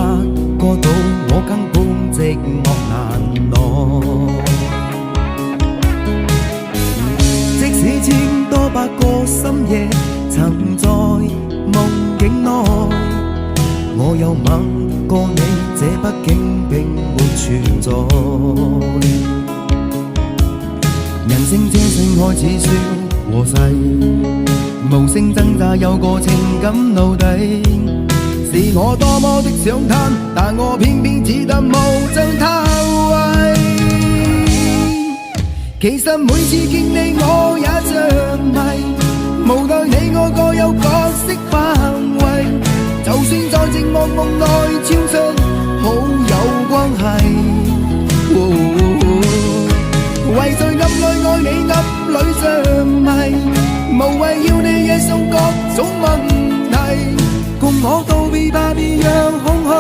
覺到我根本寂寞難耐。即使千多百個深夜曾在夢境內，我有吻過你，這畢竟並沒存在。人生這聲開始說和諧，無聲掙扎有個情感奴隸，是我多麼的想貪，但我偏偏只得無盡偷窺。其實每次見你我也着迷，無奈你我各有角色範圍，就算在寂寞夢內超出好友關係。為在暗裏愛你暗裏着迷，無謂要你惹上各種問題，共我道別吧，別讓空虛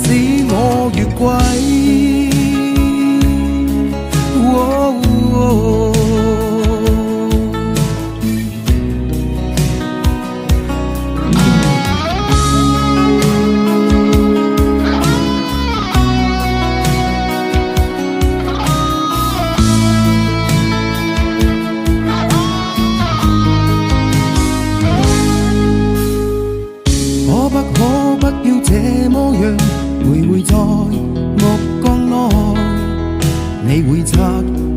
使我越軌。你會察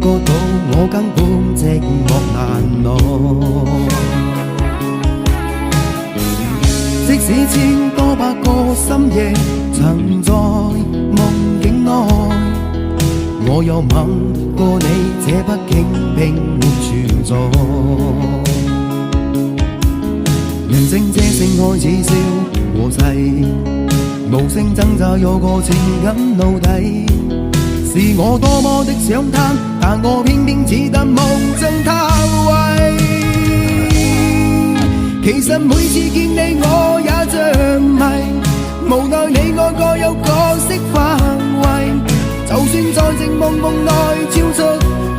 覺到我根本寂寞難耐，即使千多百個深夜曾在夢境內，我有吻過你，這畢竟並沒存在。人聲這聲開始笑和諧，無聲掙扎有個情感奴隸，是我多麼的想貪，但我偏偏只得無盡偷窺。其實每次見你我也着迷，無奈你我各有角色範圍，就算在寂寞夢內超出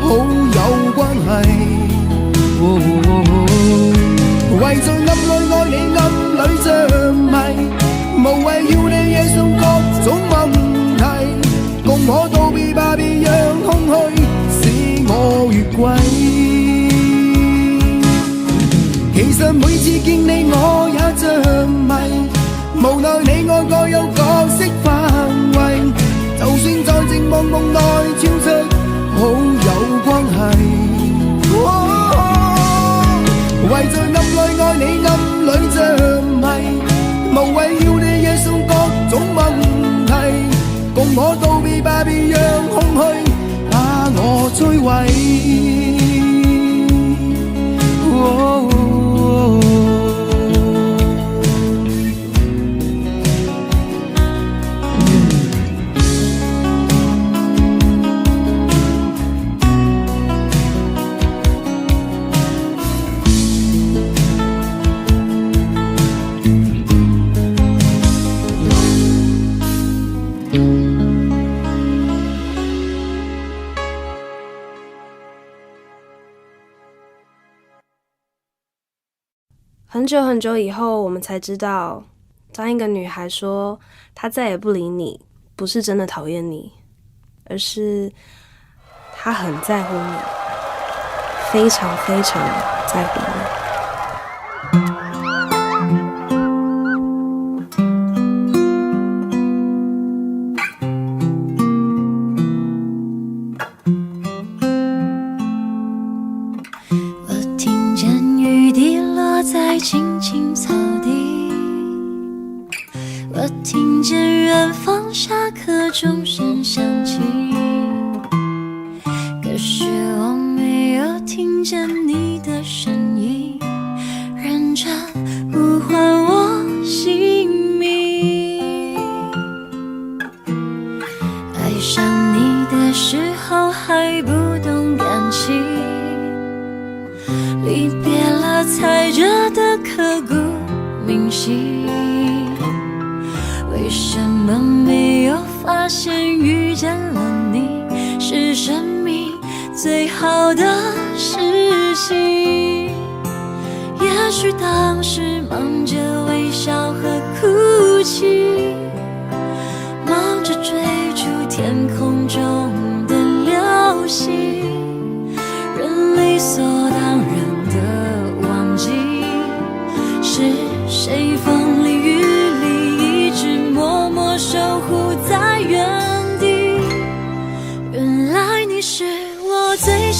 好友關係。為在暗裏愛你暗裏着迷，無謂要你惹上各種問題，共我道別吧，別讓空虛使我越軌。其實每次見你我也着迷，無奈你我各有角色範圍，就算在寂寞夢內超出好友關係。為在暗裏愛你暗裏着迷，無謂要你惹上各種問題，共我道別吧，別讓空虛把我摧毀。很久很久以后，我们才知道，当一个女孩说她再也不理你，不是真的讨厌你，而是她很在乎你，非常非常在乎你。在青青草地，我听见远方下课钟声响起，可是我没有听见你的声音，认真呼唤我姓名。爱上你的时候还不懂感情，离别了才觉得刻骨铭心，为什么没有发现遇见了你是生命最好的事情？也许当时忙着微笑和哭泣，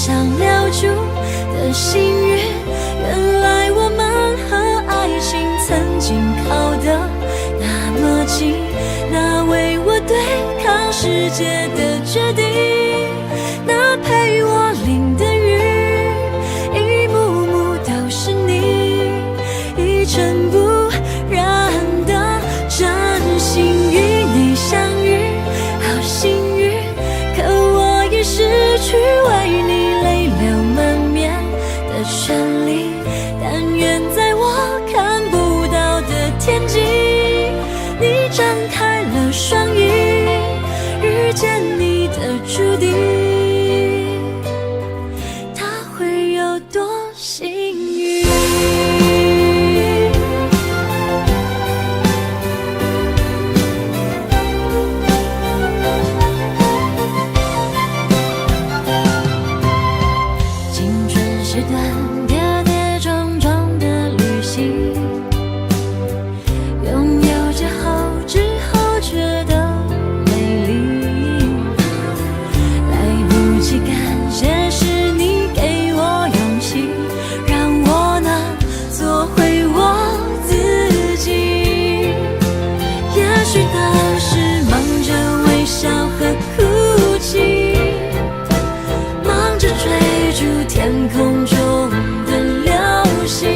想留住的幸运。原来我们和爱情曾经靠得那么近，那为我对抗世界的决定，那陪我淋的雨，一幕幕都是你，一尘不染的真心与你相遇，好幸运。可我已失去为你泪流满面的权利，但愿在我看不到的天际，你张开了双翼，遇见你的注定，他会有多幸运？青春是段跌跌撞撞的旅行，拥有之后觉得美丽，来不及感谢是你给我勇气，让我能做回我自己。也许当时忙着微笑和哭泣，忙着追逐天空中的流星，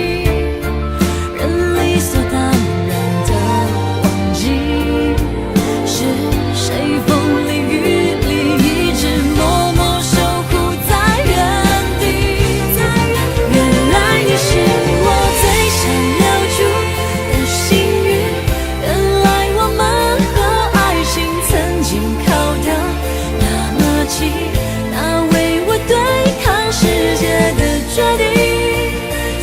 人理所当然的忘记，是谁风里雨里一直默默守护在原地。原来你是我最想留住的幸运，原来我们和爱情曾经靠得那么近，那为我对抗世界的决定，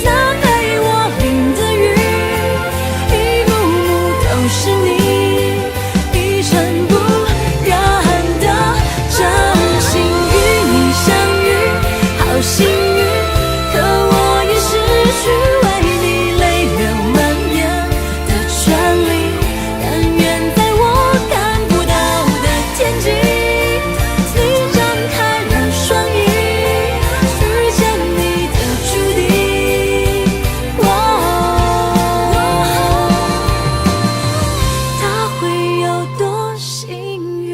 那陪我淋的雨，一幕幕都是你，一尘不染的真心与你相遇，好幸运。可我已失去为你泪流满面的权利，但愿在我看不到的天际，你张开了双翼，遇见你的注定。他会有多幸运？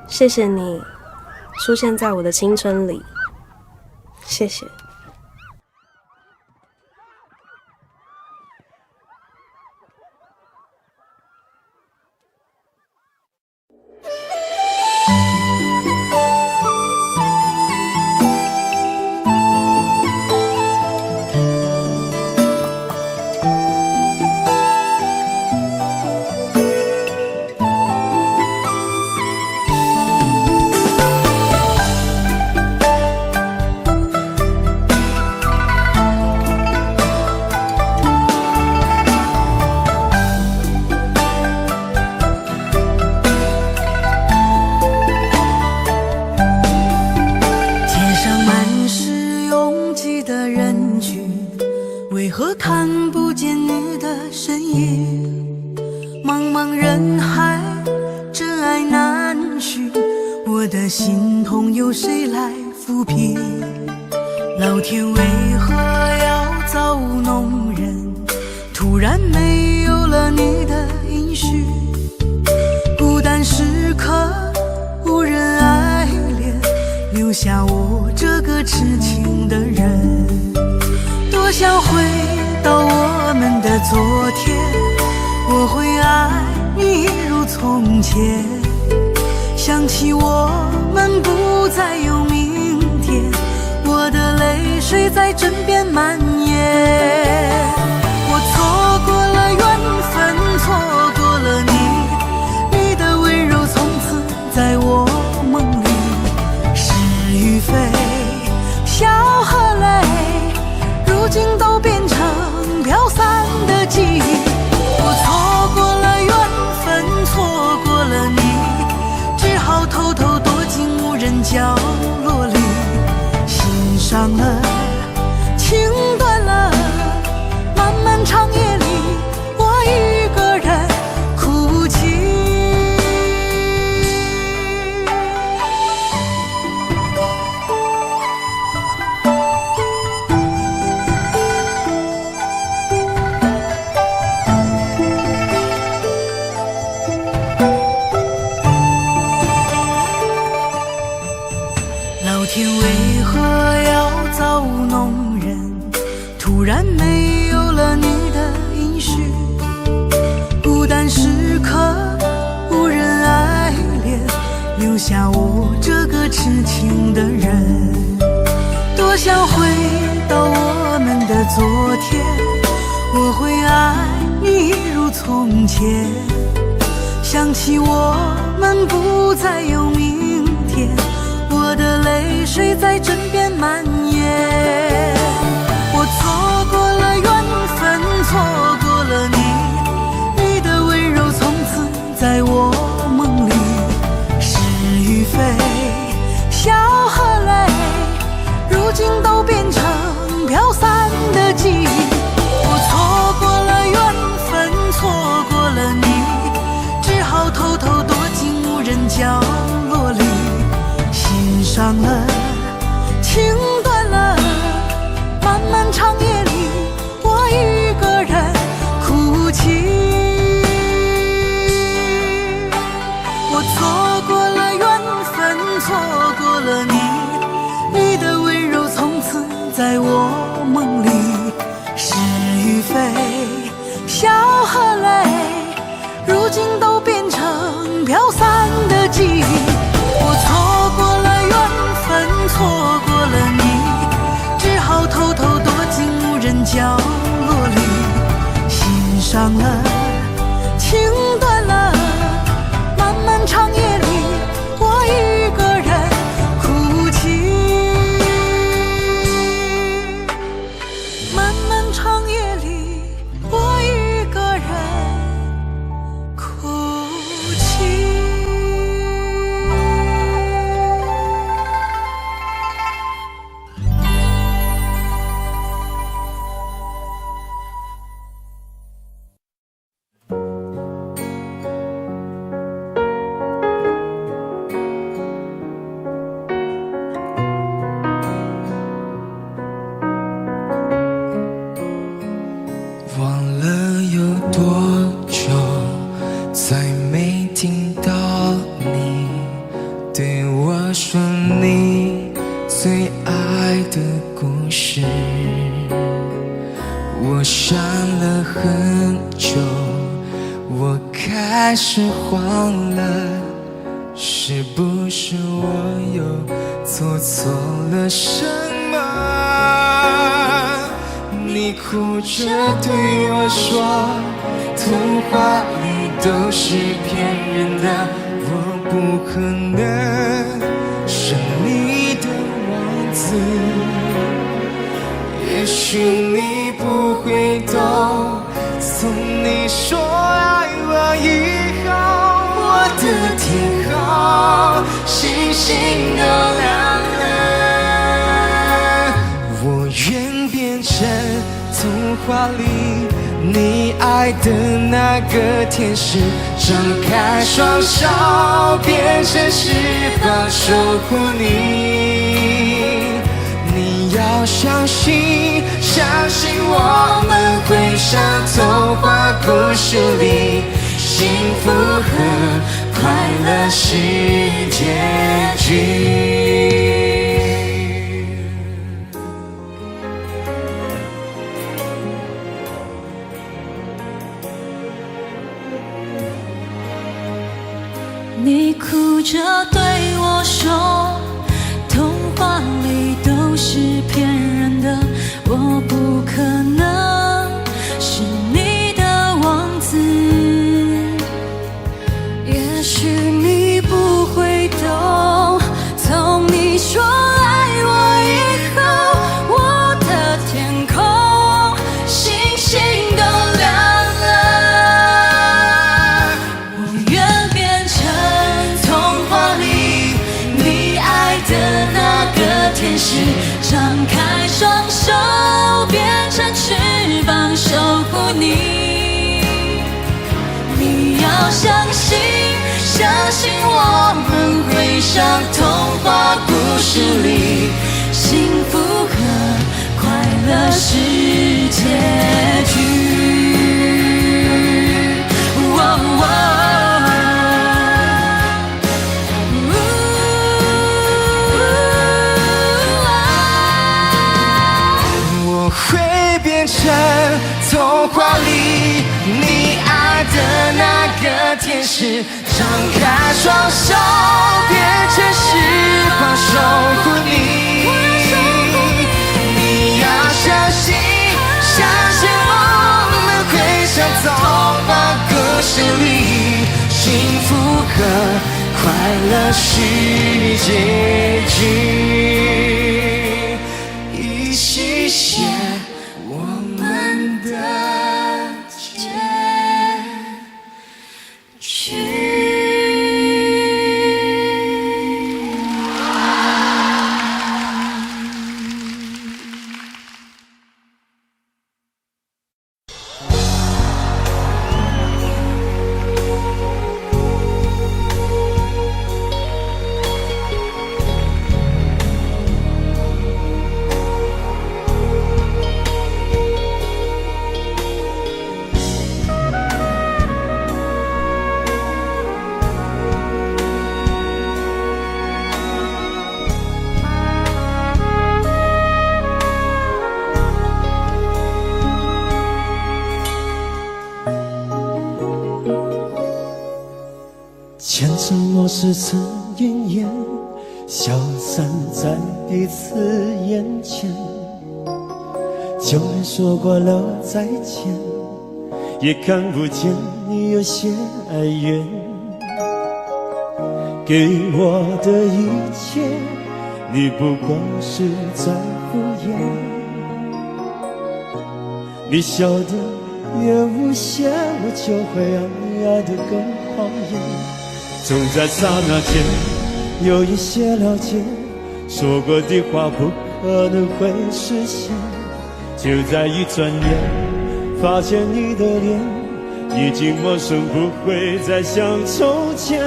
谢谢你出现在我的青春里，谢谢。街上满是拥挤的人群，为何看不见你的身影？茫茫人海，真爱难寻，我的心痛有谁来抚平？老天为何要造物弄人？突然没有了你的音讯，孤单时刻无人爱怜，留下我这个痴情的人。多想回到我们的昨天，我会爱你一如从前。想起我们不再有明天，我的泪水在枕边蔓延。我错过了缘分，错过了你，你的温柔从此在我梦里。是与非，笑和泪，如今都变成飘散的记忆。我错过了缘分，错过了你，只好偷偷躲进无人角落里，欣赏了情老天为何要造物弄人？突然没有了你的应许，孤单时刻无人爱怜，留下我这个痴情的人。多想回到我们的昨天，我会爱你一如从前。想起我们不再有明天，我的泪水在枕边蔓延。我错过了缘分，错过了你，你的温柔从此在我梦里。是与非，笑和泪，如今都变成飘散的记忆。我错过了缘分，错过了你，只好偷偷躲进无人角落里。心伤了，情断了，漫漫长夜里，我一个人哭泣。我错过了缘分，错过了你，你的温柔从此在我梦里。是与非，笑和泪，如今都变成飘散的记忆。我错过了缘分，错过了你，只好偷偷躲进无人角落里。心伤了，情断了，漫漫长夜里，我一个人哭泣。漫漫长夜里，我一个人哭泣。忘了有多久，再没听到你对我说你最爱的故事。我想了很久，我开始慌了，是不是我又做错了什么？你哭着对我说，童话里都是骗人的，我不可能是你的王子。也许你不会懂，从你说爱我以后，我的天空星星都亮了。我愿变成童话里你爱的那个天使，张开双手变成翅膀守护你。你要相信，相信我们会像童话故事里，幸福和快乐是结局。你哭着对我说，童话里都是骗人的，我不可能是你的王子。也许你不会懂，从你说爱我以后，我的天空星星都亮了。我愿变成童话里你爱的那个天使，张开双手变成翅膀守护你。你要相信，相信我们会像童话故事里，幸福和快乐是结局。的天使，张开双手，变成翅膀守护你。你要相信，相信我们会像童话故事里，幸福和快乐是结局，一起写我们的结局。前承诺是曾应验，消散在彼此眼前。就连说过了再见，也看不见你有些哀怨。给我的一切，你不过是在敷衍。你笑得越无邪，我就会让你爱得更讨厌。总在刹那间有一些了解，说过的话不可能会实现。就在一转眼，发现你的脸已经陌生，不会再像从前。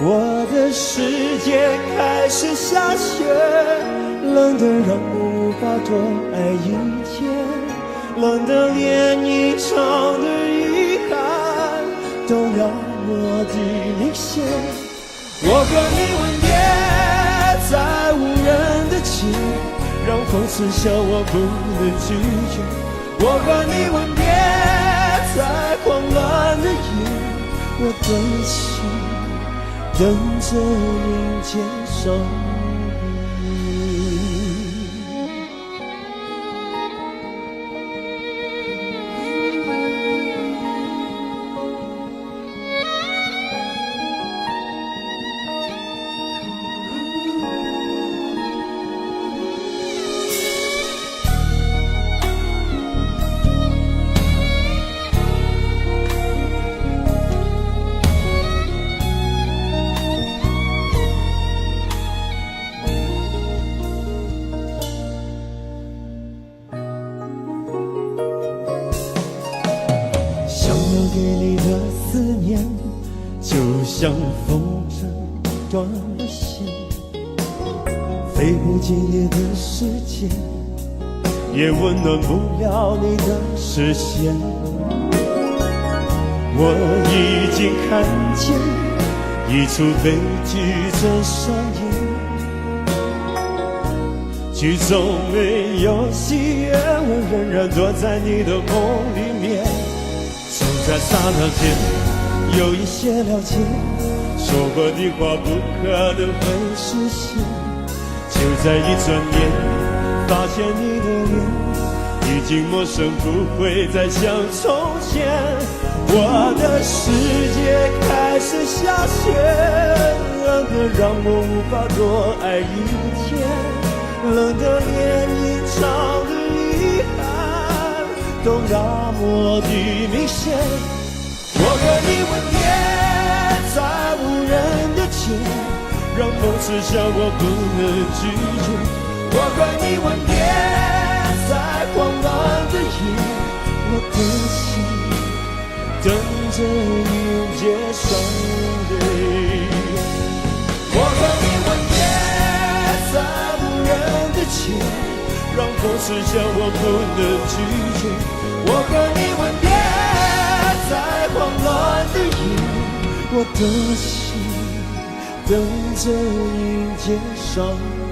我的世界开始下雪，冷得让我无法多爱一天，冷得连一场的遗憾都让我的明显。我和你吻别在无人的街，让风刺笑我不能拒绝。我和你吻别在慌乱的夜，我的心等着迎接伤悲。给你的思念，就像风筝断了线，飞不进你的世界，也温暖不了你的视线。我已经看见一出悲剧正上演，剧中没有喜悦，我仍然躲在你的梦里面。总在刹那间有一些了解，说过的话不可能会实现。就在一转眼，发现你的脸已经陌生，不会再像从前。我的世界开始下雪，冷得让我无法多爱一天，冷得连一场的遗憾都那么的明显。我和你吻别在无人的街，让风刺笑我不能拒绝。我和你吻别在慌乱的夜，我的心等着迎接伤悲。我和你吻别在无人的街，让风刺笑我不能拒绝。我和你吻别在慌乱的夜，我的心等着迎接伤悲。